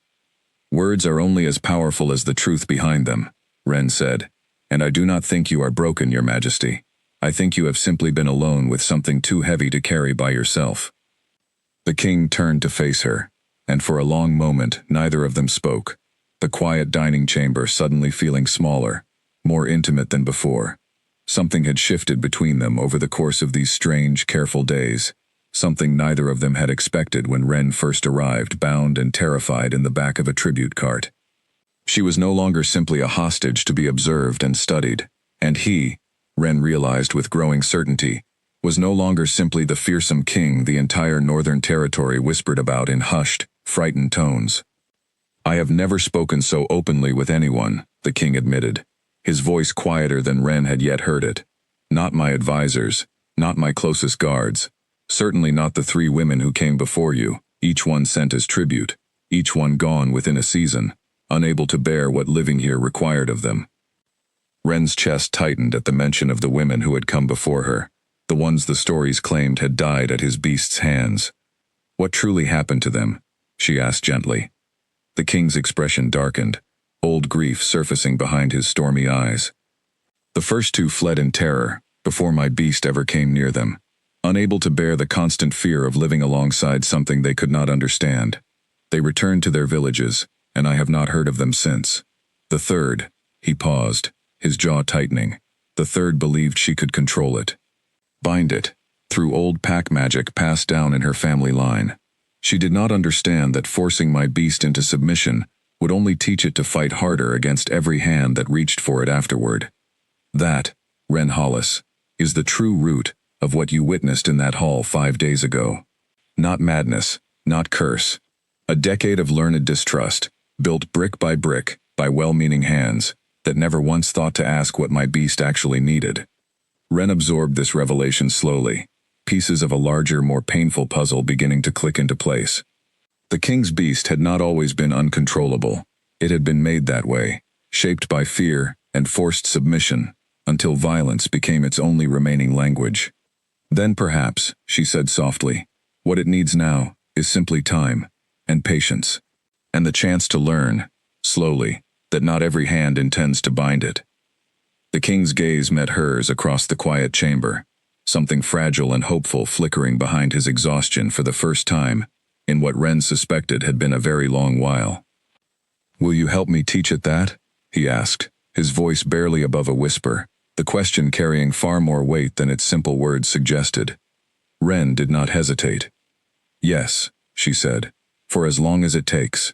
Words are only as powerful as the truth behind them," Ren said, "and I do not think you are broken, Your Majesty. I think you have simply been alone with something too heavy to carry by yourself." The king turned to face her, and for a long moment neither of them spoke, the quiet dining chamber suddenly feeling smaller, more intimate than before. Something had shifted between them over the course of these strange, careful days, something neither of them had expected when Ren first arrived bound and terrified in the back of a tribute cart. She was no longer simply a hostage to be observed and studied, and he, Ren realized with growing certainty, was no longer simply the fearsome king the entire northern territory whispered about in hushed, frightened tones. "I have never spoken so openly with anyone," the king admitted, his voice quieter than Ren had yet heard it. "Not my advisors, not my closest guards, certainly not the 3 women who came before you, each one sent as tribute, each one gone within a season, unable to bear what living here required of them." Ren's chest tightened at the mention of the women who had come before her, the ones the stories claimed had died at his beast's hands. "What truly happened to them?" she asked gently. The king's expression darkened, old grief surfacing behind his stormy eyes. "The first 2 fled in terror, before my beast ever came near them, unable to bear the constant fear of living alongside something they could not understand. They returned to their villages, and I have not heard of them since. The third," he paused, his jaw tightening, "the third believed she could control it. Bind it, through old pack magic passed down in her family line. She did not understand that forcing my beast into submission would only teach it to fight harder against every hand that reached for it afterward. That, Ren Hollis, is the true root of what you witnessed in that hall 5 days ago. Not madness, not curse. A decade of learned distrust, built brick by well-meaning hands, that never once thought to ask what my beast actually needed." Ren absorbed this revelation slowly, pieces of a larger, more painful puzzle beginning to click into place. The king's beast had not always been uncontrollable. It had been made that way, shaped by fear and forced submission, until violence became its only remaining language. "Then perhaps," she said softly, "what it needs now is simply time, and patience, and the chance to learn, slowly, that not every hand intends to bind it." The king's gaze met hers across the quiet chamber, something fragile and hopeful flickering behind his exhaustion for the first time, in what Ren suspected had been a very long while. "Will you help me teach it that?" he asked, his voice barely above a whisper, the question carrying far more weight than its simple words suggested. Ren did not hesitate. "Yes," she said, "for as long as it takes."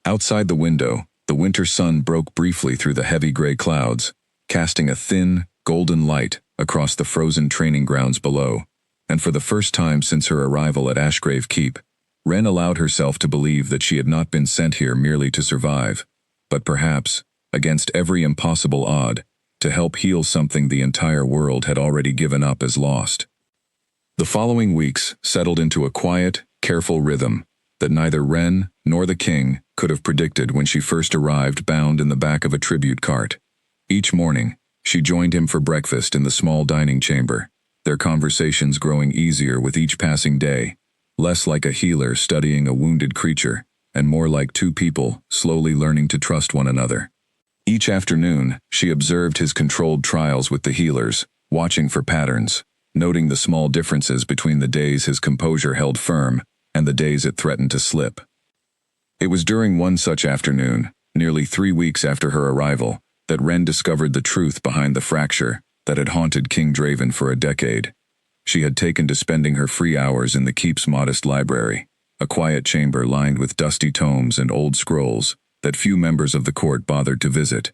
Outside the window, the winter sun broke briefly through the heavy gray clouds, casting a thin, golden light across the frozen training grounds below, and for the first time since her arrival at Ashgrave Keep, Ren allowed herself to believe that she had not been sent here merely to survive, but perhaps, against every impossible odd, to help heal something the entire world had already given up as lost. The following weeks settled into a quiet, careful rhythm that neither Ren nor the king could have predicted when she first arrived bound in the back of a tribute cart. Each morning, she joined him for breakfast in the small dining chamber, their conversations growing easier with each passing day, less like a healer studying a wounded creature, and more like 2 people slowly learning to trust one another. Each afternoon, she observed his controlled trials with the healers, watching for patterns, noting the small differences between the days his composure held firm and the days it threatened to slip. It was during one such afternoon, nearly 3 weeks after her arrival, that Ren discovered the truth behind the fracture that had haunted King Draven for a decade. She had taken to spending her free hours in the keep's modest library, a quiet chamber lined with dusty tomes and old scrolls that few members of the court bothered to visit.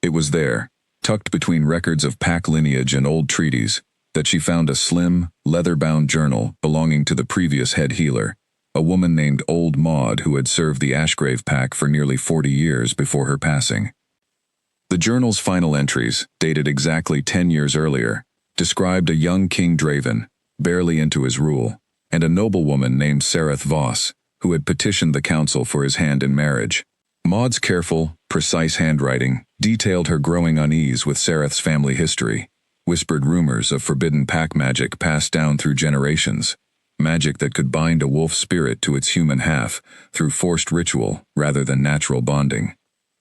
It was there, tucked between records of pack lineage and old treaties, that she found a slim, leather-bound journal belonging to the previous head healer, a woman named Old Maud who had served the Ashgrave pack for nearly 40 years before her passing. The journal's final entries, dated exactly 10 years earlier, described a young King Draven, barely into his rule, and a noblewoman named Sereth Voss, who had petitioned the council for his hand in marriage. Maud's careful, precise handwriting detailed her growing unease with Sereth's family history, whispered rumors of forbidden pack magic passed down through generations, magic that could bind a wolf spirit to its human half through forced ritual rather than natural bonding.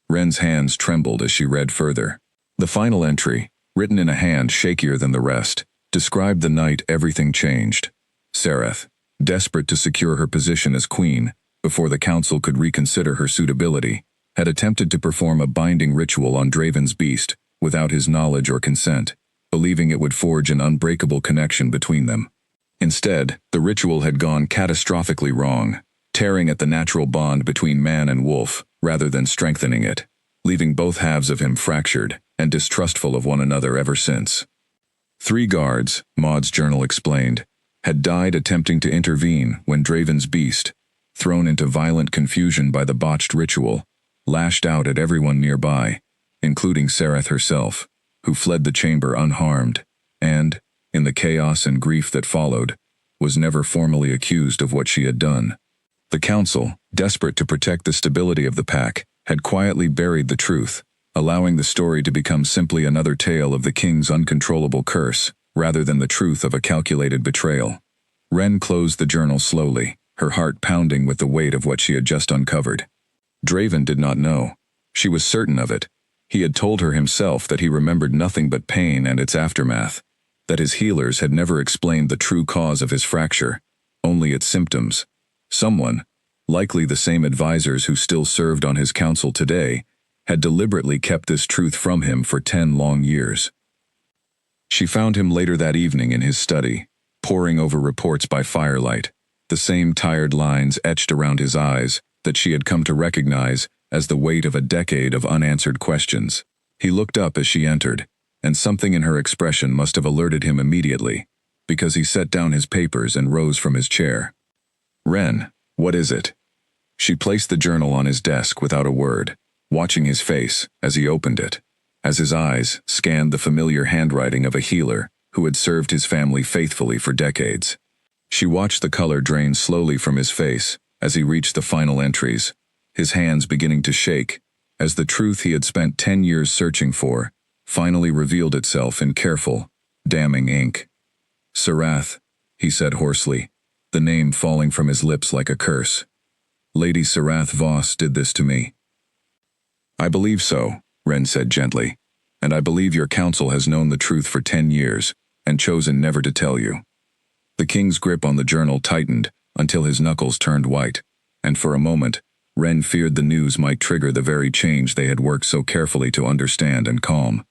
Ren's hands trembled as she read further. The final entry, written in a hand shakier than the rest, described the night everything changed. Sereth, desperate to secure her position as queen before the council could reconsider her suitability, had attempted to perform a binding ritual on Draven's beast without his knowledge or consent, believing it would forge an unbreakable connection between them. Instead, the ritual had gone catastrophically wrong, tearing at the natural bond between man and wolf, rather than strengthening it, leaving both halves of him fractured and distrustful of one another ever since. 3 guards, Maud's journal explained, had died attempting to intervene when Draven's beast, thrown into violent confusion by the botched ritual, lashed out at everyone nearby, including Sereth herself, who fled the chamber unharmed, and, in the chaos and grief that followed, was never formally accused of what she had done. The council, desperate to protect the stability of the pack, had quietly buried the truth, allowing the story to become simply another tale of the king's uncontrollable curse, rather than the truth of a calculated betrayal. Ren closed the journal slowly, her heart pounding with the weight of what she had just uncovered. Draven did not know. She was certain of it. He had told her himself that he remembered nothing but pain and its aftermath, that his healers had never explained the true cause of his fracture, only its symptoms. Someone, likely the same advisors who still served on his council today, had deliberately kept this truth from him for 10 long years. She found him later that evening in his study, poring over reports by firelight, the same tired lines etched around his eyes that she had come to recognize as the weight of a decade of unanswered questions. He looked up as she entered, and something in her expression must have alerted him immediately, because he set down his papers and rose from his chair. "Ren, what is it?" She placed the journal on his desk without a word, watching his face as he opened it, as his eyes scanned the familiar handwriting of a healer who had served his family faithfully for decades. She watched the color drain slowly from his face as he reached the final entries, his hands beginning to shake, as the truth he had spent 10 years searching for finally revealed itself in careful, damning ink. "Sarath," he said hoarsely, the name falling from his lips like a curse. "Lady Sarath Voss did this to me." "I believe so," Ren said gently, "and I believe your council has known the truth for 10 years and chosen never to tell you." The king's grip on the journal tightened until his knuckles turned white, and for a moment, Ren feared the news might trigger the very change they had worked so carefully to understand and calm.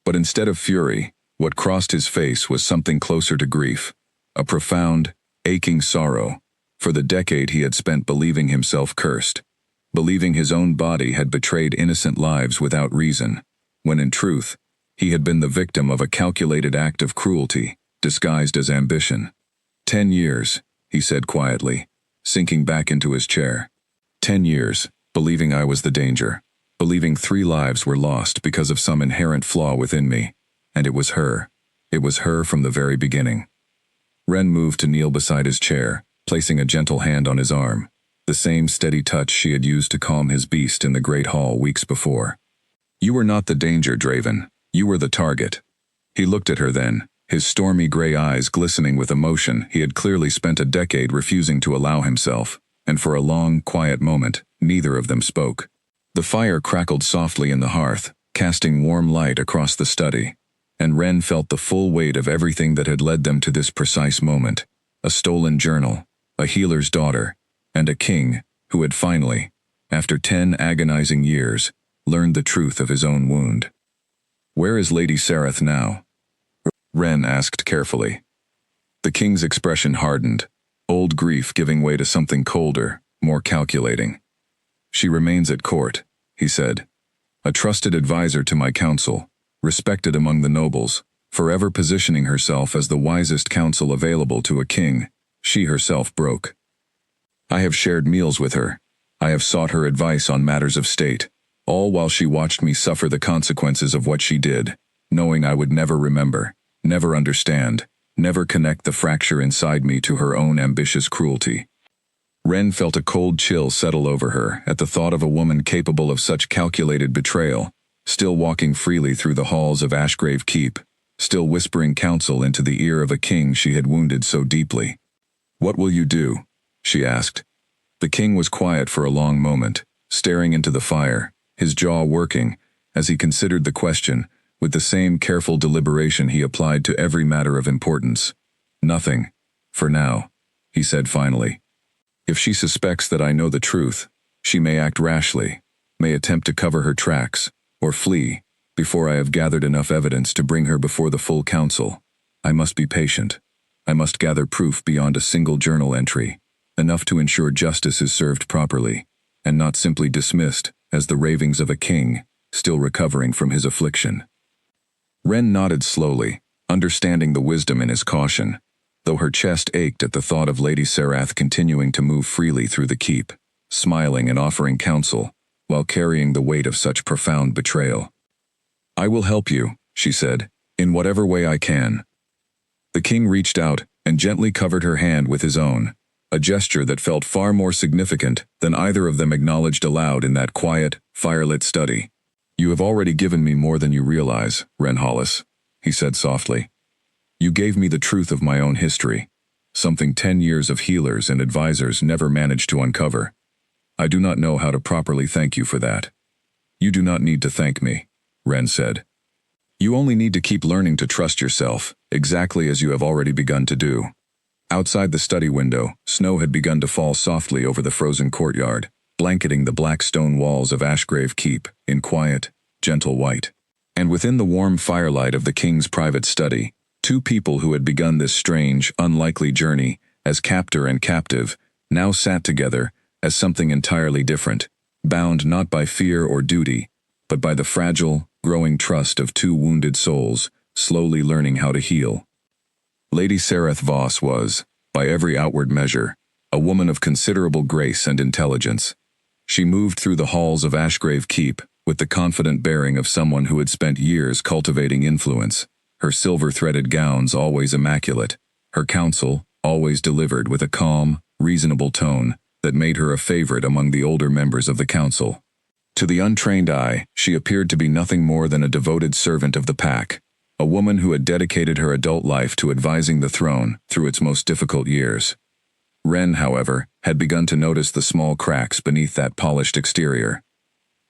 But instead of fury, what crossed his face was something closer to grief, a profound, aching sorrow for the decade he had spent believing himself cursed, believing his own body had betrayed innocent lives without reason, when in truth, he had been the victim of a calculated act of cruelty, disguised as ambition. 10 years, he said quietly, sinking back into his chair. 10 years, believing I was the danger, believing 3 lives were lost because of some inherent flaw within me, and it was her. It was her from the very beginning. Ren moved to kneel beside his chair, placing a gentle hand on his arm, the same steady touch she had used to calm his beast in the great hall weeks before. "You were not the danger, Draven. You were the target." He looked at her then, his stormy gray eyes glistening with emotion he had clearly spent a decade refusing to allow himself, and for a long, quiet moment, neither of them spoke. The fire crackled softly in the hearth, casting warm light across the study, and Ren felt the full weight of everything that had led them to this precise moment: a stolen journal, a healer's daughter, and a king who had finally, after 10 agonizing years, learned the truth of his own wound. "Where is Lady Sarath now?" Ren asked carefully. The king's expression hardened, old grief giving way to something colder, more calculating. "She remains at court," he said. "A trusted advisor to my council, respected among the nobles, forever positioning herself as the wisest counsel available to a king she herself broke. I have shared meals with her. I have sought her advice on matters of state, all while she watched me suffer the consequences of what she did, knowing I would never remember, never understand, never connect the fracture inside me to her own ambitious cruelty." Ren felt a cold chill settle over her at the thought of a woman capable of such calculated betrayal, still walking freely through the halls of Ashgrave Keep, still whispering counsel into the ear of a king she had wounded so deeply. "What will you do?" she asked. The king was quiet for a long moment, staring into the fire, his jaw working, as he considered the question, with the same careful deliberation he applied to every matter of importance. "Nothing, for now," he said finally. "If she suspects that I know the truth, she may act rashly, may attempt to cover her tracks, or flee, before I have gathered enough evidence to bring her before the full council. I must be patient. I must gather proof beyond a single journal entry, enough to ensure justice is served properly, and not simply dismissed as the ravings of a king still recovering from his affliction. Ren nodded slowly, understanding the wisdom in his caution, though her chest ached at the thought of Lady Serath continuing to move freely through the keep, smiling and offering counsel, while carrying the weight of such profound betrayal. "I will help you," she said, "in whatever way I can." The king reached out and gently covered her hand with his own, a gesture that felt far more significant than either of them acknowledged aloud in that quiet, firelit study. "You have already given me more than you realize, Ren Hollis," he said softly. "You gave me the truth of my own history, something 10 years of healers and advisors never managed to uncover. I do not know how to properly thank you for that." "You do not need to thank me," Ren said. "You only need to keep learning to trust yourself, exactly as you have already begun to do." Outside the study window, snow had begun to fall softly over the frozen courtyard, blanketing the black stone walls of Ashgrave Keep in quiet, gentle white. And within the warm firelight of the king's private study, two people who had begun this strange, unlikely journey as captor and captive now sat together as something entirely different, bound not by fear or duty, but by the fragile, growing trust of two wounded souls, slowly learning how to heal. Lady Serath Voss was, by every outward measure, a woman of considerable grace and intelligence. She moved through the halls of Ashgrave Keep with the confident bearing of someone who had spent years cultivating influence, her silver-threaded gowns always immaculate, her counsel always delivered with a calm, reasonable tone that made her a favorite among the older members of the council. To the untrained eye, she appeared to be nothing more than a devoted servant of the pack, a woman who had dedicated her adult life to advising the throne through its most difficult years. Ren, however, had begun to notice the small cracks beneath that polished exterior.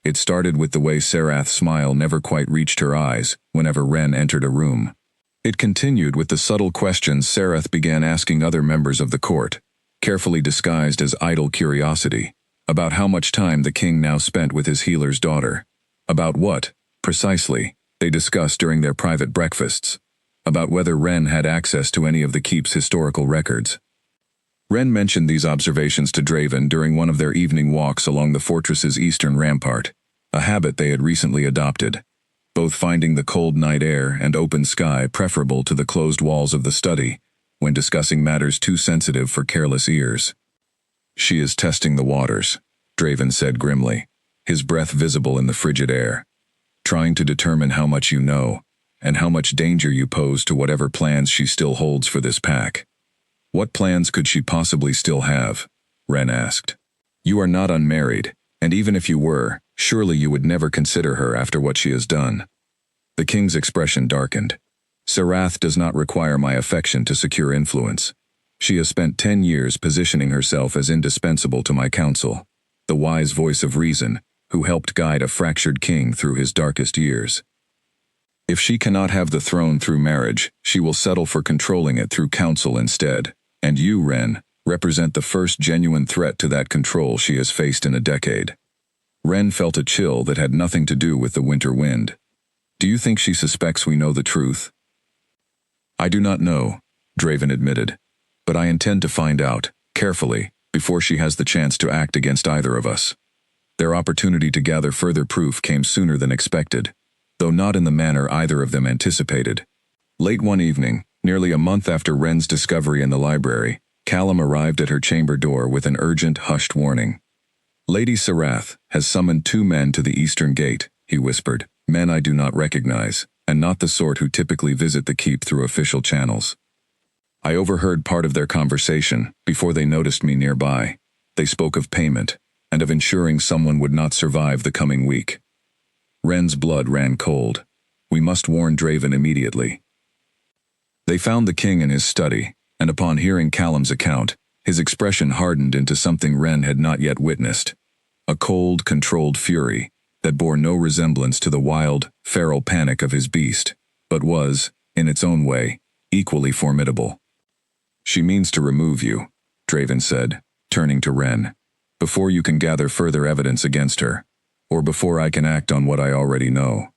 It started with the way Serath's smile never quite reached her eyes whenever Ren entered a room. It continued with the subtle questions Serath began asking other members of the court, carefully disguised as idle curiosity, about how much time the king now spent with his healer's daughter, about what, precisely, they discussed during their private breakfasts, about whether Ren had access to any of the keep's historical records. Ren mentioned these observations to Draven during one of their evening walks along the fortress's eastern rampart, a habit they had recently adopted, both finding the cold night air and open sky preferable to the closed walls of the study when discussing matters too sensitive for careless ears. "She is testing the waters," Draven said grimly, his breath visible in the frigid air, "trying to determine how much you know, and how much danger you pose to whatever plans she still holds for this pack." "What plans could she possibly still have?" Ren asked. "You are not unmarried, and even if you were, surely you would never consider her after what she has done." The king's expression darkened. "Serath does not require my affection to secure influence. She has spent 10 years positioning herself as indispensable to my counsel, the wise voice of reason, who helped guide a fractured king through his darkest years. If she cannot have the throne through marriage, she will settle for controlling it through counsel instead. And you, Ren, represent the first genuine threat to that control she has faced in a decade." Ren felt a chill that had nothing to do with the winter wind. "Do you think she suspects we know the truth?" "I do not know," Draven admitted, "but I intend to find out, carefully, before she has the chance to act against either of us." Their opportunity to gather further proof came sooner than expected, though not in the manner either of them anticipated. Late one evening, nearly a month after Ren's discovery in the library, Callum arrived at her chamber door with an urgent, hushed warning. "Lady Serath has summoned 2 men to the eastern gate," he whispered, "men I do not recognize, and not the sort who typically visit the keep through official channels. I overheard part of their conversation before they noticed me nearby. They spoke of payment, and of ensuring someone would not survive the coming week." Ren's blood ran cold. "We must warn Draven immediately." They found the king in his study, and upon hearing Callum's account, his expression hardened into something Ren had not yet witnessed. A cold, controlled fury that bore no resemblance to the wild, feral panic of his beast, but was, in its own way, equally formidable. "She means to remove you," Draven said, turning to Ren, "before you can gather further evidence against her, or before I can act on what I already know."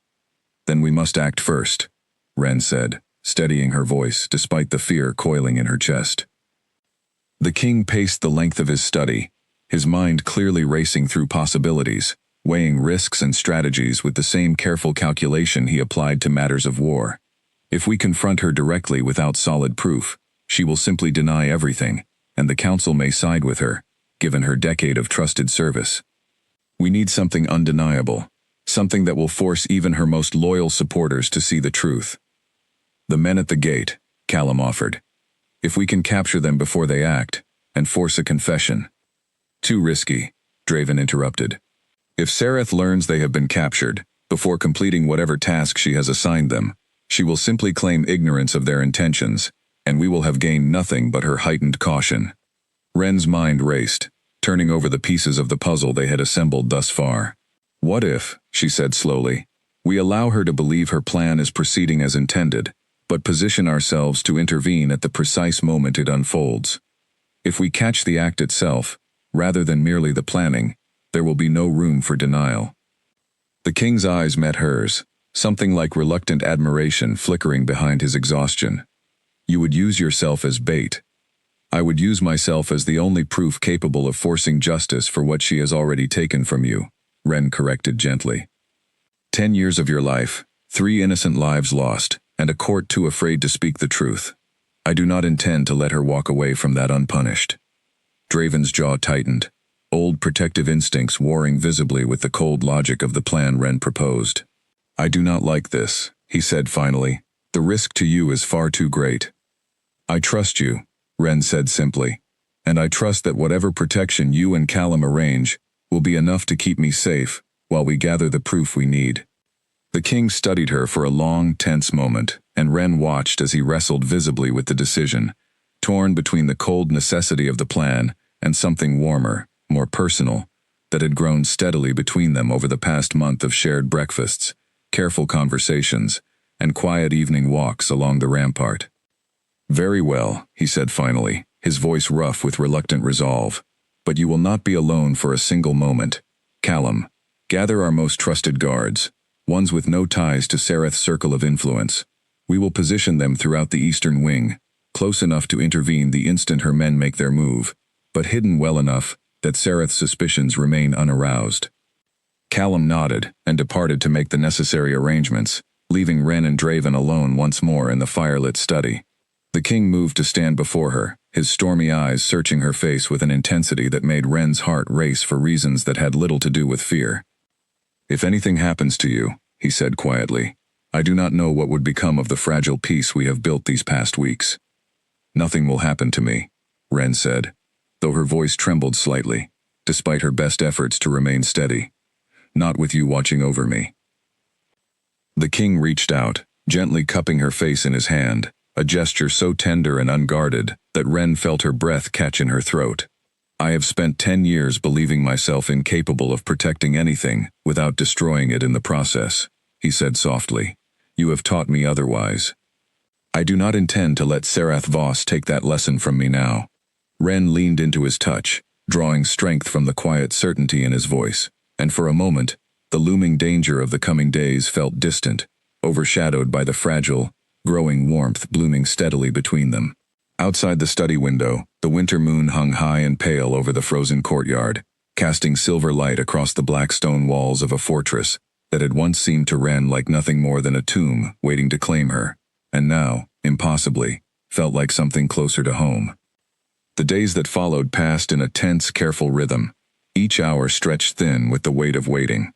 "Then we must act first," Ren said, steadying her voice despite the fear coiling in her chest. The king paced the length of his study, his mind clearly racing through possibilities, weighing risks and strategies with the same careful calculation he applied to matters of war. If we confront her directly without solid proof, she will simply deny everything, and the council may side with her, given her decade of trusted service. We need something undeniable, something that will force even her most loyal supporters to see the truth. The men at the gate, Callum offered. If we can capture them before they act, and force a confession. Too risky, Draven interrupted. If Sareth learns they have been captured, before completing whatever task she has assigned them, she will simply claim ignorance of their intentions, and we will have gained nothing but her heightened caution. Ren's mind raced, turning over the pieces of the puzzle they had assembled thus far. What if, she said slowly, we allow her to believe her plan is proceeding as intended, but position ourselves to intervene at the precise moment it unfolds? If we catch the act itself, rather than merely the planning, there will be no room for denial. The king's eyes met hers, something like reluctant admiration flickering behind his exhaustion. You would use yourself as bait. I would use myself as the only proof capable of forcing justice for what she has already taken from you, Ren corrected gently. 10 years of your life, 3 innocent lives lost, and a court too afraid to speak the truth. I do not intend to let her walk away from that unpunished. Draven's jaw tightened, old protective instincts warring visibly with the cold logic of the plan Ren proposed. I do not like this, he said finally. The risk to you is far too great. I trust you, Ren said simply, and I trust that whatever protection you and Callum arrange will be enough to keep me safe while we gather the proof we need. The king studied her for a long, tense moment, and Ren watched as he wrestled visibly with the decision, torn between the cold necessity of the plan and something warmer, more personal, that had grown steadily between them over the past month of shared breakfasts, careful conversations, and quiet evening walks along the rampart. Very well, he said finally, his voice rough with reluctant resolve. But you will not be alone for a single moment. Callum, gather our most trusted guards, ones with no ties to Sareth's circle of influence. We will position them throughout the eastern wing, close enough to intervene the instant her men make their move, but hidden well enough that Sareth's suspicions remain unaroused. Callum nodded and departed to make the necessary arrangements, leaving Ren and Draven alone once more in the firelit study. The king moved to stand before her, his stormy eyes searching her face with an intensity that made Ren's heart race for reasons that had little to do with fear. If anything happens to you, he said quietly, I do not know what would become of the fragile peace we have built these past weeks. Nothing will happen to me, Ren said, though her voice trembled slightly, despite her best efforts to remain steady. Not with you watching over me. The king reached out, gently cupping her face in his hand, a gesture so tender and unguarded that Ren felt her breath catch in her throat. I have spent 10 years believing myself incapable of protecting anything without destroying it in the process, he said softly. You have taught me otherwise. I do not intend to let Sareth Voss take that lesson from me now. Ren leaned into his touch, drawing strength from the quiet certainty in his voice, and for a moment, the looming danger of the coming days felt distant, overshadowed by the fragile, growing warmth blooming steadily between them. Outside the study window, the winter moon hung high and pale over the frozen courtyard, casting silver light across the black stone walls of a fortress that had once seemed to Ren like nothing more than a tomb waiting to claim her, and now, impossibly, felt like something closer to home. The days that followed passed in a tense, careful rhythm, each hour stretched thin with the weight of waiting.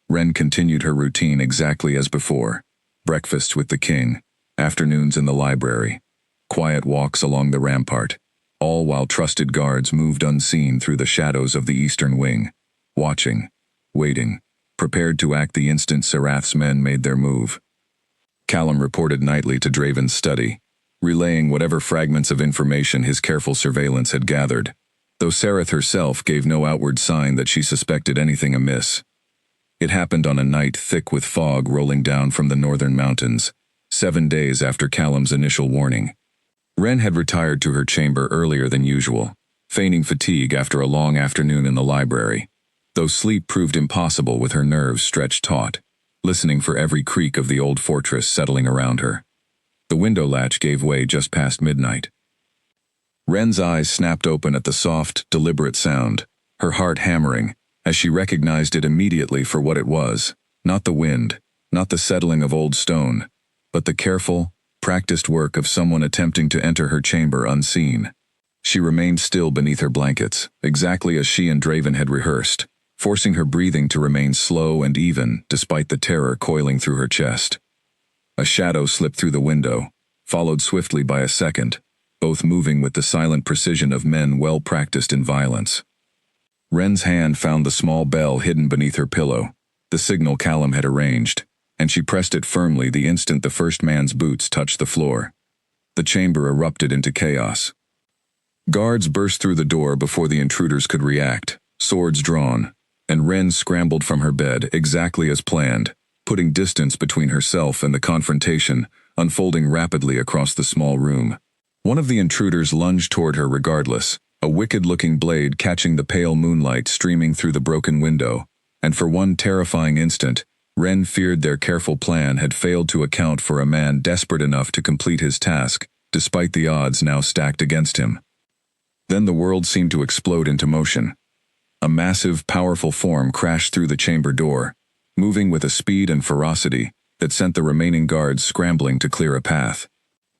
Ren continued her routine exactly as before, breakfasts with the king, afternoons in the library, quiet walks along the rampart, all while trusted guards moved unseen through the shadows of the eastern wing, watching, waiting, prepared to act the instant Sareth's men made their move. Callum reported nightly to Draven's study, relaying whatever fragments of information his careful surveillance had gathered, though Sareth herself gave no outward sign that she suspected anything amiss. It happened on a night thick with fog rolling down from the northern mountains, 7 days after Callum's initial warning. Ren had retired to her chamber earlier than usual, feigning fatigue after a long afternoon in the library, though sleep proved impossible with her nerves stretched taut, listening for every creak of the old fortress settling around her. The window latch gave way just past midnight. Ren's eyes snapped open at the soft, deliberate sound, her heart hammering, as she recognized it immediately for what it was. Not the wind, not the settling of old stone, but the careful, practiced work of someone attempting to enter her chamber unseen. She remained still beneath her blankets, exactly as she and Draven had rehearsed, forcing her breathing to remain slow and even despite the terror coiling through her chest. A shadow slipped through the window, followed swiftly by a second, both moving with the silent precision of men well practiced in violence. Ren's hand found the small bell hidden beneath her pillow, the signal Callum had arranged, and she pressed it firmly the instant the first man's boots touched the floor. The chamber erupted into chaos. Guards burst through the door before the intruders could react, swords drawn, and Ren scrambled from her bed exactly as planned, putting distance between herself and the confrontation, unfolding rapidly across the small room. One of the intruders lunged toward her regardless, a wicked-looking blade catching the pale moonlight streaming through the broken window, and for one terrifying instant, Ren feared their careful plan had failed to account for a man desperate enough to complete his task, despite the odds now stacked against him. Then the world seemed to explode into motion. A massive, powerful form crashed through the chamber door, moving with a speed and ferocity that sent the remaining guards scrambling to clear a path.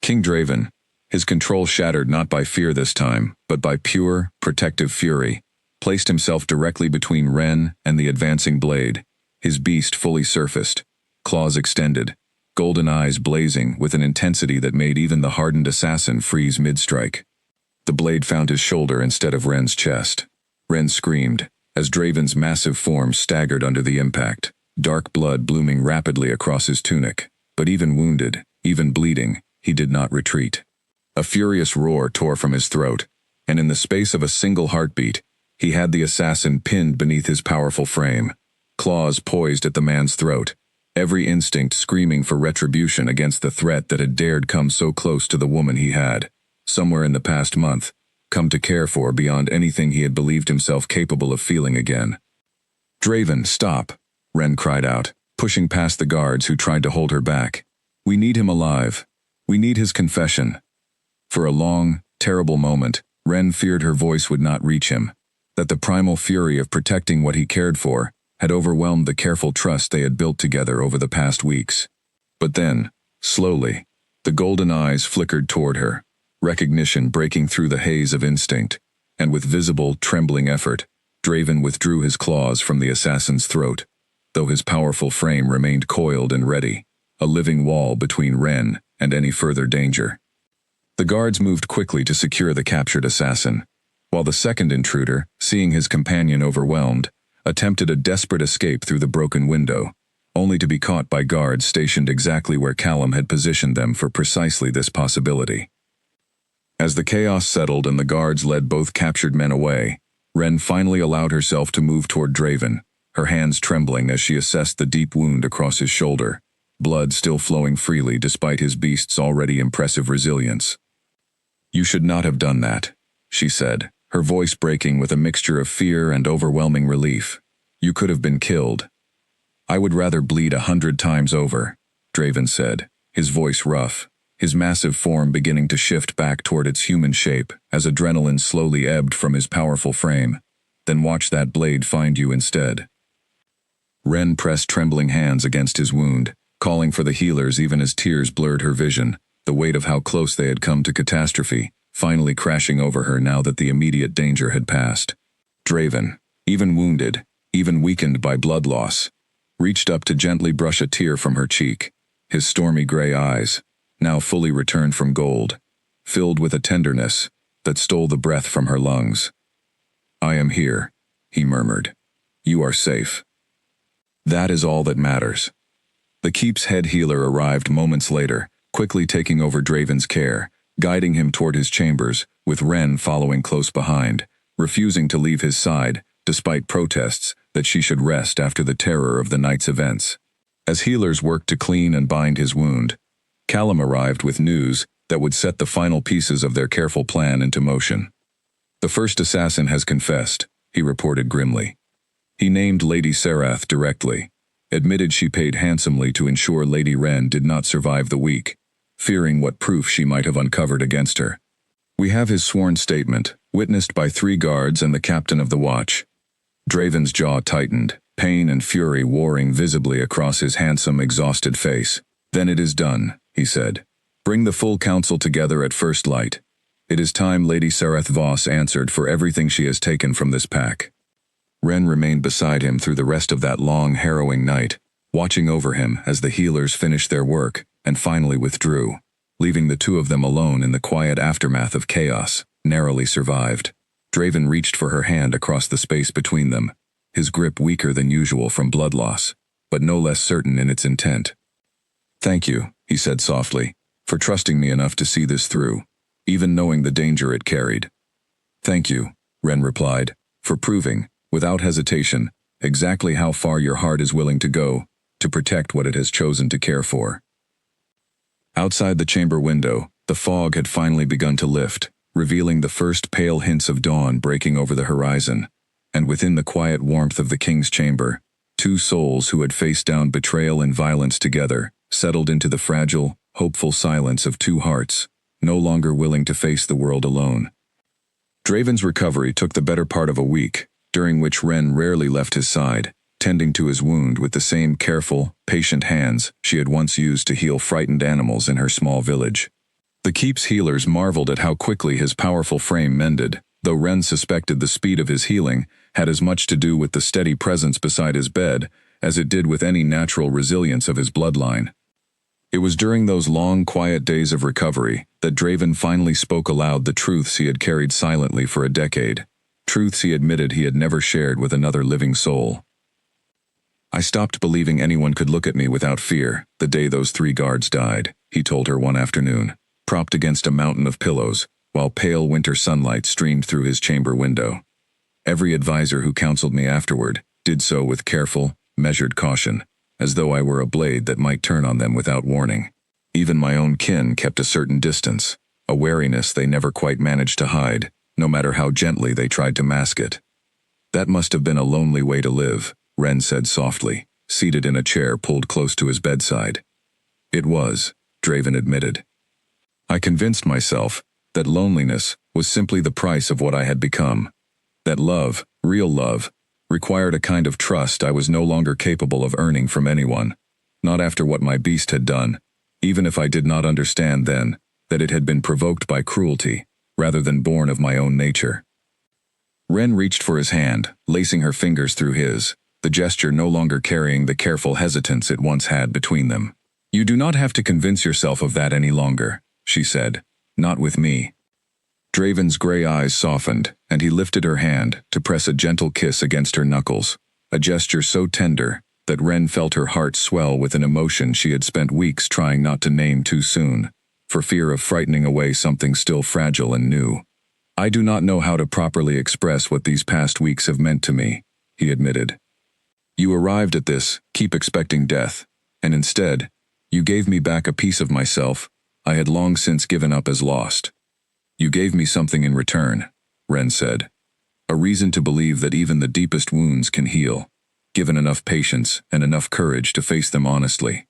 King Draven, his control shattered not by fear this time, but by pure, protective fury, placed himself directly between Ren and the advancing blade, his beast fully surfaced, claws extended, golden eyes blazing with an intensity that made even the hardened assassin freeze mid-strike. The blade found his shoulder instead of Ren's chest. Ren screamed, as Draven's massive form staggered under the impact, dark blood blooming rapidly across his tunic. But even wounded, even bleeding, he did not retreat. A furious roar tore from his throat, and in the space of a single heartbeat, he had the assassin pinned beneath his powerful frame, claws poised at the man's throat, every instinct screaming for retribution against the threat that had dared come so close to the woman he had, somewhere in the past month, come to care for beyond anything he had believed himself capable of feeling again. "Draven, stop," Ren cried out, pushing past the guards who tried to hold her back. "We need him alive. We need his confession." For a long, terrible moment, Ren feared her voice would not reach him, that the primal fury of protecting what he cared for had overwhelmed the careful trust they had built together over the past weeks. But then, slowly, the golden eyes flickered toward her, recognition breaking through the haze of instinct, and with visible, trembling effort, Draven withdrew his claws from the assassin's throat, though his powerful frame remained coiled and ready, a living wall between Ren and any further danger. The guards moved quickly to secure the captured assassin, while the second intruder, seeing his companion overwhelmed, attempted a desperate escape through the broken window, only to be caught by guards stationed exactly where Callum had positioned them for precisely this possibility. As the chaos settled and the guards led both captured men away, Ren finally allowed herself to move toward Draven, her hands trembling as she assessed the deep wound across his shoulder, blood still flowing freely despite his beast's already impressive resilience. "You should not have done that," she said, her voice breaking with a mixture of fear and overwhelming relief. "You could have been killed." "I would rather bleed 100 times over," Draven said, his voice rough, his massive form beginning to shift back toward its human shape as adrenaline slowly ebbed from his powerful frame. "Then watch that blade find you instead." Ren pressed trembling hands against his wound, calling for the healers even as tears blurred her vision, the weight of how close they had come to catastrophe, finally crashing over her now that the immediate danger had passed. Draven, even wounded, even weakened by blood loss, reached up to gently brush a tear from her cheek, his stormy gray eyes, now fully returned from gold, filled with a tenderness that stole the breath from her lungs. "I am here," he murmured. "You are safe. That is all that matters." The keep's head healer arrived moments later, quickly taking over Draven's care, guiding him toward his chambers, with Ren following close behind, refusing to leave his side, despite protests that she should rest after the terror of the night's events. As healers worked to clean and bind his wound, Callum arrived with news that would set the final pieces of their careful plan into motion. "The first assassin has confessed," he reported grimly. He named Lady Serath directly, admitted she paid handsomely to ensure Lady Ren did not survive the week, fearing what proof she might have uncovered against her. "We have his sworn statement, witnessed by 3 guards and the captain of the watch," Draven's jaw tightened, pain and fury warring visibly across his handsome, exhausted face. "Then it is done," he said. "Bring the full council together at first light. It is time Lady Sareth Voss answered for everything she has taken from this pack." Ren remained beside him through the rest of that long, harrowing night, watching over him as the healers finished their work and finally withdrew, leaving the two of them alone in the quiet aftermath of chaos, narrowly survived. Draven reached for her hand across the space between them, his grip weaker than usual from blood loss, but no less certain in its intent. "Thank you," he said softly, "for trusting me enough to see this through, even knowing the danger it carried." "Thank you," Ren replied, "for proving, without hesitation, exactly how far your heart is willing to go to protect what it has chosen to care for." Outside the chamber window, the fog had finally begun to lift, revealing the first pale hints of dawn breaking over the horizon, and within the quiet warmth of the king's chamber, two souls who had faced down betrayal and violence together settled into the fragile, hopeful silence of two hearts, no longer willing to face the world alone. Draven's recovery took the better part of a week, during which Ren rarely left his side, tending to his wound with the same careful, patient hands she had once used to heal frightened animals in her small village. The keep's healers marveled at how quickly his powerful frame mended, though Ren suspected the speed of his healing had as much to do with the steady presence beside his bed as it did with any natural resilience of his bloodline. It was during those long, quiet days of recovery that Draven finally spoke aloud the truths he had carried silently for a decade, truths he admitted he had never shared with another living soul. "I stopped believing anyone could look at me without fear the day those 3 guards died," he told her one afternoon, propped against a mountain of pillows, while pale winter sunlight streamed through his chamber window. "Every advisor who counseled me afterward did so with careful, measured caution, as though I were a blade that might turn on them without warning. Even my own kin kept a certain distance, a wariness they never quite managed to hide, no matter how gently they tried to mask it." "That must have been a lonely way to live," Ren said softly, seated in a chair pulled close to his bedside. "It was," Draven admitted. "I convinced myself that loneliness was simply the price of what I had become. That love, real love, required a kind of trust I was no longer capable of earning from anyone, not after what my beast had done, even if I did not understand then that it had been provoked by cruelty, rather than born of my own nature." Ren reached for his hand, lacing her fingers through his, the gesture no longer carrying the careful hesitance it once had between them. "You do not have to convince yourself of that any longer," she said. "Not with me." Draven's gray eyes softened, and he lifted her hand to press a gentle kiss against her knuckles, a gesture so tender that Ren felt her heart swell with an emotion she had spent weeks trying not to name too soon, for fear of frightening away something still fragile and new. "I do not know how to properly express what these past weeks have meant to me," he admitted. "You arrived at this, keep expecting death, and instead, you gave me back a piece of myself I had long since given up as lost. You gave me something in return," Ren said. "A reason to believe that even the deepest wounds can heal, given enough patience and enough courage to face them honestly."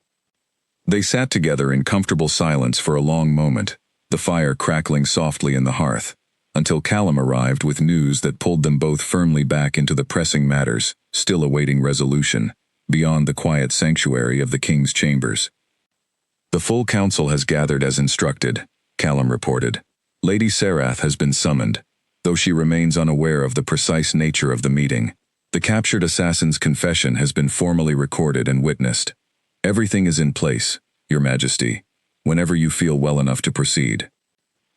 They sat together in comfortable silence for a long moment, the fire crackling softly in the hearth, until Callum arrived with news that pulled them both firmly back into the pressing matters, still awaiting resolution, beyond the quiet sanctuary of the king's chambers. "The full council has gathered as instructed," Callum reported. "Lady Sareth has been summoned, though she remains unaware of the precise nature of the meeting. The captured assassin's confession has been formally recorded and witnessed. Everything is in place, Your Majesty, whenever you feel well enough to proceed."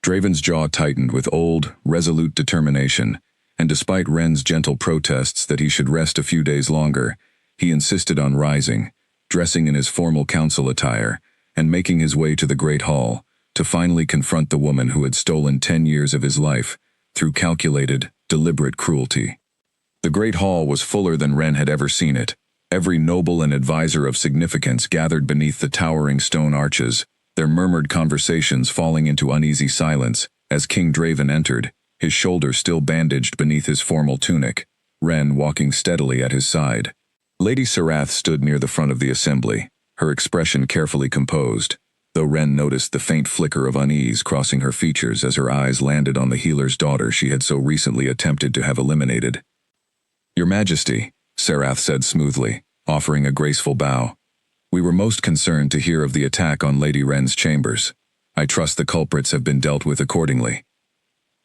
Draven's jaw tightened with old, resolute determination, and despite Ren's gentle protests that he should rest a few days longer, he insisted on rising, dressing in his formal council attire, and making his way to the Great Hall, to finally confront the woman who had stolen 10 years of his life through calculated, deliberate cruelty. The Great Hall was fuller than Ren had ever seen it. Every noble and advisor of significance gathered beneath the towering stone arches, their murmured conversations falling into uneasy silence as King Draven entered, his shoulders still bandaged beneath his formal tunic, Ren walking steadily at his side. Lady Sareth stood near the front of the assembly, her expression carefully composed, though Ren noticed the faint flicker of unease crossing her features as her eyes landed on the healer's daughter she had so recently attempted to have eliminated. Your Majesty, Sarath said smoothly, offering a graceful bow. We were most concerned to hear of the attack on Lady Wren's chambers. I trust the culprits have been dealt with accordingly.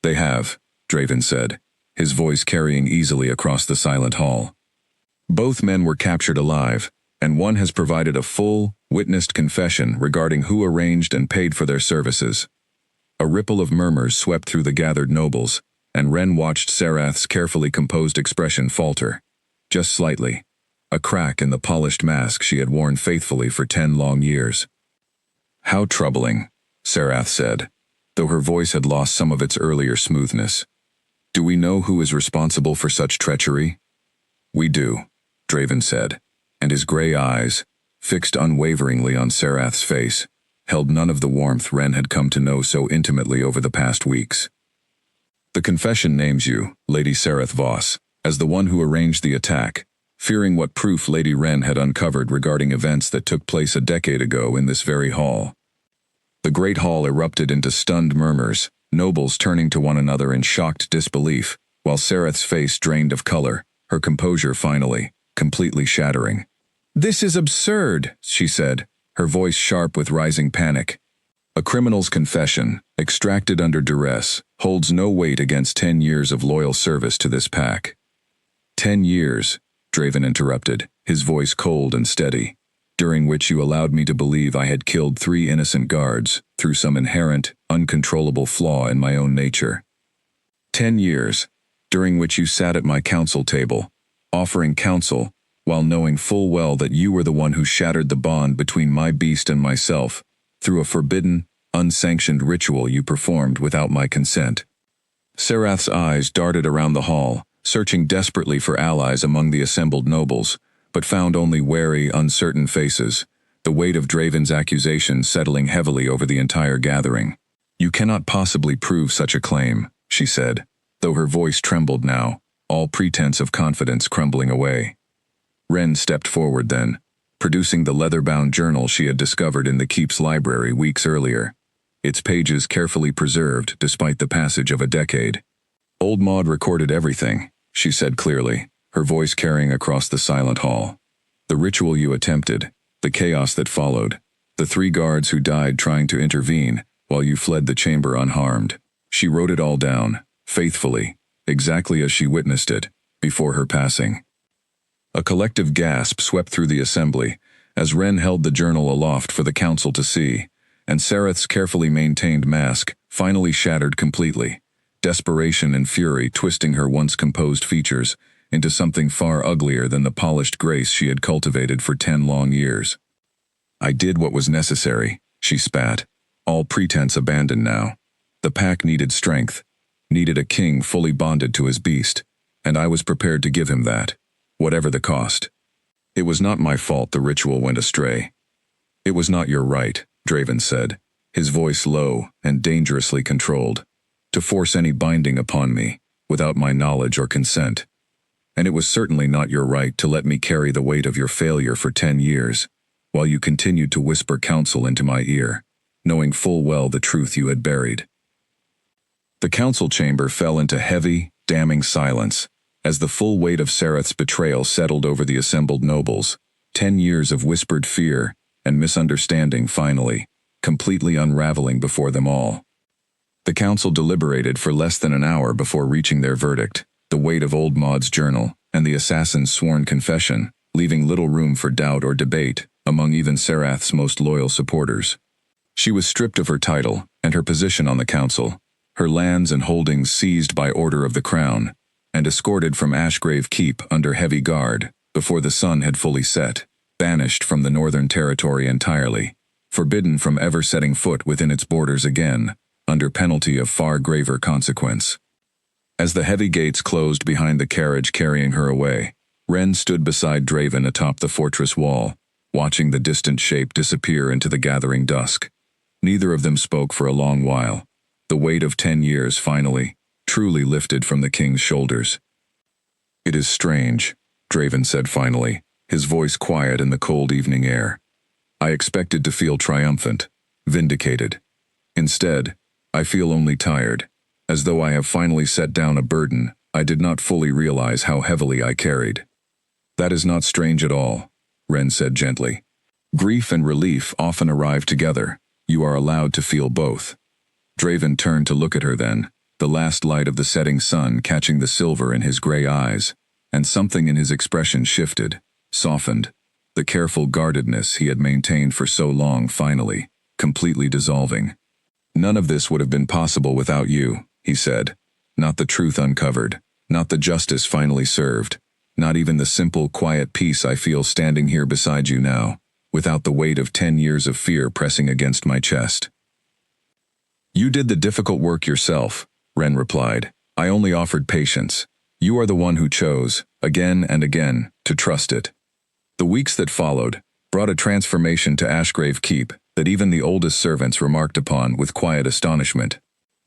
They have, Draven said, his voice carrying easily across the silent hall. Both men were captured alive, and one has provided a full, witnessed confession regarding who arranged and paid for their services. A ripple of murmurs swept through the gathered nobles, and Wren watched Sarath's carefully composed expression falter. Just slightly. A crack in the polished mask she had worn faithfully for 10 long years. How troubling, Sarath said, though her voice had lost some of its earlier smoothness. Do we know who is responsible for such treachery? We do, Draven said, and his gray eyes, fixed unwaveringly on Sarath's face, held none of the warmth Wren had come to know so intimately over the past weeks. The confession names you, Lady Sarath Voss, as the one who arranged the attack, fearing what proof Lady Wren had uncovered regarding events that took place a decade ago in this very hall. The great hall erupted into stunned murmurs, nobles turning to one another in shocked disbelief, while Sarath's face drained of color, her composure finally, completely shattering. This is absurd, she said, her voice sharp with rising panic. A criminal's confession, extracted under duress, holds no weight against 10 years of loyal service to this pack. 10 years, Draven interrupted, his voice cold and steady, during which you allowed me to believe I had killed 3 innocent guards through some inherent, uncontrollable flaw in my own nature. 10 years, during which you sat at my council table, offering counsel, while knowing full well that you were the one who shattered the bond between my beast and myself, through a forbidden, unsanctioned ritual you performed without my consent. Sarath's eyes darted around the hall, searching desperately for allies among the assembled nobles, but found only wary, uncertain faces, the weight of Draven's accusation settling heavily over the entire gathering. You cannot possibly prove such a claim, she said, though her voice trembled now, all pretense of confidence crumbling away. Wren stepped forward then, producing the leather-bound journal she had discovered in the keep's library weeks earlier, its pages carefully preserved despite the passage of a decade. Old Maud recorded everything, she said clearly, her voice carrying across the silent hall. The ritual you attempted, the chaos that followed, the 3 guards who died trying to intervene while you fled the chamber unharmed. She wrote it all down, faithfully, exactly as she witnessed it, before her passing. A collective gasp swept through the assembly, as Wren held the journal aloft for the council to see, and Sarath's carefully maintained mask finally shattered completely, desperation and fury twisting her once composed features into something far uglier than the polished grace she had cultivated for 10 long years. I did what was necessary, she spat, all pretense abandoned now. The pack needed strength, needed a king fully bonded to his beast, and I was prepared to give him that, whatever the cost. It was not my fault the ritual went astray. It was not your right, Draven said, his voice low and dangerously controlled, to force any binding upon me, without my knowledge or consent. And it was certainly not your right to let me carry the weight of your failure for 10 years, while you continued to whisper counsel into my ear, knowing full well the truth you had buried. The council chamber fell into heavy, damning silence, as the full weight of Sarath's betrayal settled over the assembled nobles, 10 years of whispered fear and misunderstanding finally, completely unraveling before them all. The council deliberated for less than an hour before reaching their verdict, the weight of Old Maud's journal and the assassin's sworn confession, leaving little room for doubt or debate among even Sarath's most loyal supporters. She was stripped of her title and her position on the council, her lands and holdings seized by order of the crown, and escorted from Ashgrave Keep under heavy guard before the sun had fully set, banished from the Northern Territory entirely, forbidden from ever setting foot within its borders again, under penalty of far graver consequence. As the heavy gates closed behind the carriage carrying her away, Wren stood beside Draven atop the fortress wall, watching the distant shape disappear into the gathering dusk. Neither of them spoke for a long while, the weight of 10 years finally, truly lifted from the king's shoulders. It is strange, Draven said finally, his voice quiet in the cold evening air. I expected to feel triumphant, vindicated. Instead, I feel only tired, as though I have finally set down a burden I did not fully realize how heavily I carried. That is not strange at all, Ren said gently. Grief and relief often arrive together. You are allowed to feel both. Draven turned to look at her then, the last light of the setting sun catching the silver in his gray eyes, and something in his expression shifted, softened. The careful guardedness he had maintained for so long finally, completely dissolving. None of this would have been possible without you, he said. Not the truth uncovered, not the justice finally served, not even the simple, quiet peace I feel standing here beside you now, without the weight of 10 years of fear pressing against my chest. You did the difficult work yourself, Ren replied. I only offered patience. You are the one who chose, again and again, to trust it. The weeks that followed brought a transformation to Ashgrave Keep that even the oldest servants remarked upon with quiet astonishment.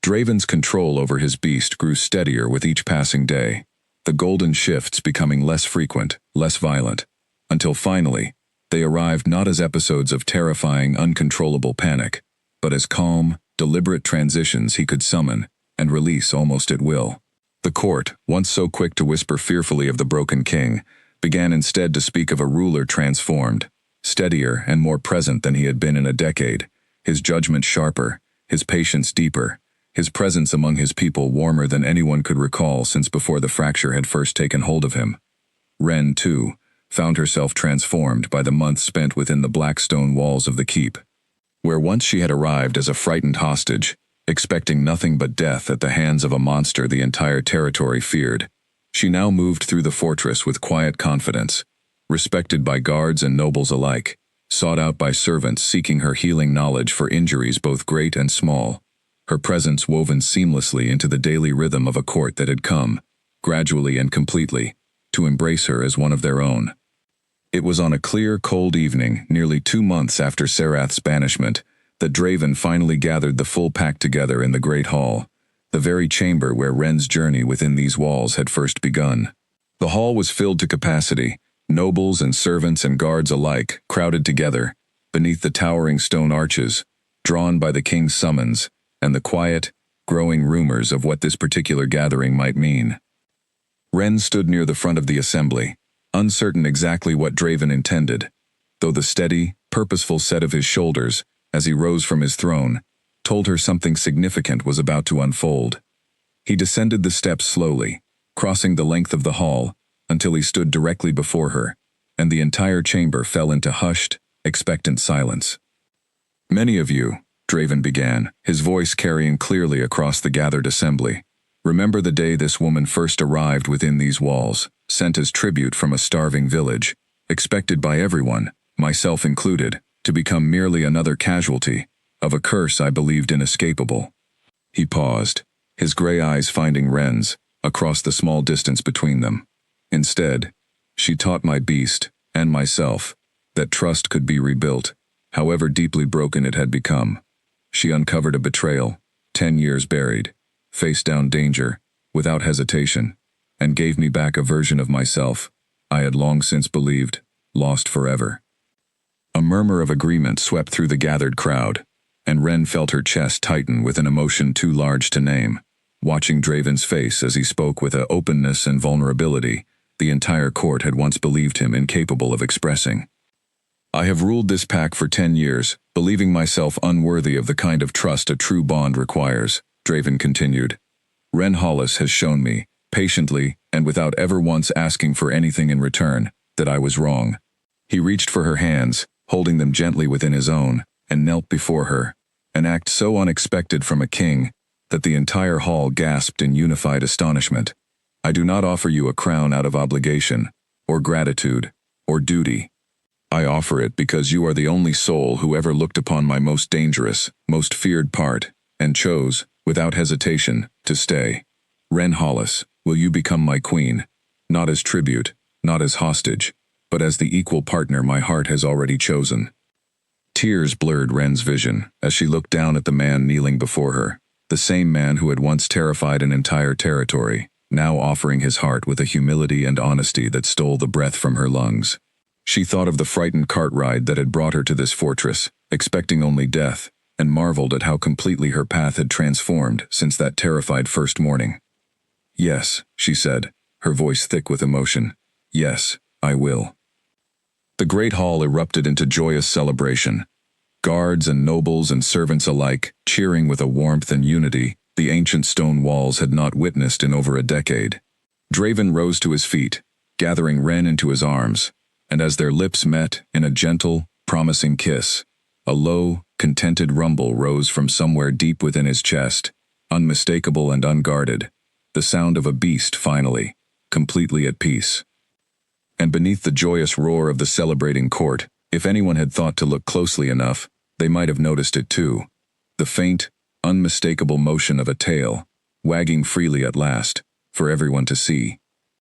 Draven's control over his beast grew steadier with each passing day, the golden shifts becoming less frequent, less violent, until finally, they arrived not as episodes of terrifying, uncontrollable panic, but as calm, deliberate transitions he could summon and release almost at will. The court, once so quick to whisper fearfully of the broken king, began instead to speak of a ruler transformed, steadier and more present than he had been in a decade, his judgment sharper, his patience deeper, his presence among his people warmer than anyone could recall since before the fracture had first taken hold of him. Ren, too, found herself transformed by the months spent within the black stone walls of the keep. Where once she had arrived as a frightened hostage, expecting nothing but death at the hands of a monster the entire territory feared, she now moved through the fortress with quiet confidence, respected by guards and nobles alike, sought out by servants seeking her healing knowledge for injuries both great and small, her presence woven seamlessly into the daily rhythm of a court that had come, gradually and completely, to embrace her as one of their own. It was on a clear, cold evening, nearly 2 months after Serath's banishment, that Draven finally gathered the full pack together in the Great Hall, the very chamber where Ren's journey within these walls had first begun. The hall was filled to capacity, nobles and servants and guards alike crowded together, beneath the towering stone arches, drawn by the king's summons, and the quiet, growing rumors of what this particular gathering might mean. Ren stood near the front of the assembly, uncertain exactly what Draven intended, though the steady, purposeful set of his shoulders, as he rose from his throne, told her something significant was about to unfold. He descended the steps slowly, crossing the length of the hall, until he stood directly before her, and the entire chamber fell into hushed, expectant silence. Many of you, Draven began, his voice carrying clearly across the gathered assembly, remember the day this woman first arrived within these walls, sent as tribute from a starving village, expected by everyone, myself included, to become merely another casualty of a curse I believed inescapable. He paused, his gray eyes finding Ren's, across the small distance between them. Instead, she taught my beast, and myself, that trust could be rebuilt, however deeply broken it had become. She uncovered a betrayal, 10 years buried, faced down danger, without hesitation, and gave me back a version of myself I had long since believed, lost forever. A murmur of agreement swept through the gathered crowd, and Ren felt her chest tighten with an emotion too large to name, watching Draven's face as he spoke with an openness and vulnerability the entire court had once believed him incapable of expressing. I have ruled this pack for 10 years, believing myself unworthy of the kind of trust a true bond requires, Draven continued. Ren Hollis has shown me, patiently and without ever once asking for anything in return, that I was wrong. He reached for her hands, holding them gently within his own, and knelt before her, an act so unexpected from a king that the entire hall gasped in unified astonishment. I do not offer you a crown out of obligation, or gratitude, or duty. I offer it because you are the only soul who ever looked upon my most dangerous, most feared part, and chose, without hesitation, to stay. Ren Hollis, will you become my queen, not as tribute, not as hostage, but as the equal partner my heart has already chosen? Tears blurred Ren's vision as she looked down at the man kneeling before her, the same man who had once terrified an entire territory, now offering his heart with a humility and honesty that stole the breath from her lungs. She thought of the frightened cart ride that had brought her to this fortress, expecting only death, and marveled at how completely her path had transformed since that terrified first morning. Yes, she said, her voice thick with emotion. Yes, I will. The great hall erupted into joyous celebration. Guards and nobles and servants alike, cheering with a warmth and unity the ancient stone walls had not witnessed in over a decade. Draven rose to his feet, gathering Ren into his arms, and as their lips met in a gentle, promising kiss, a low, contented rumble rose from somewhere deep within his chest, unmistakable and unguarded, the sound of a beast finally, completely at peace. And beneath the joyous roar of the celebrating court, if anyone had thought to look closely enough, they might have noticed it too. The faint, unmistakable motion of a tail, wagging freely at last, for everyone to see.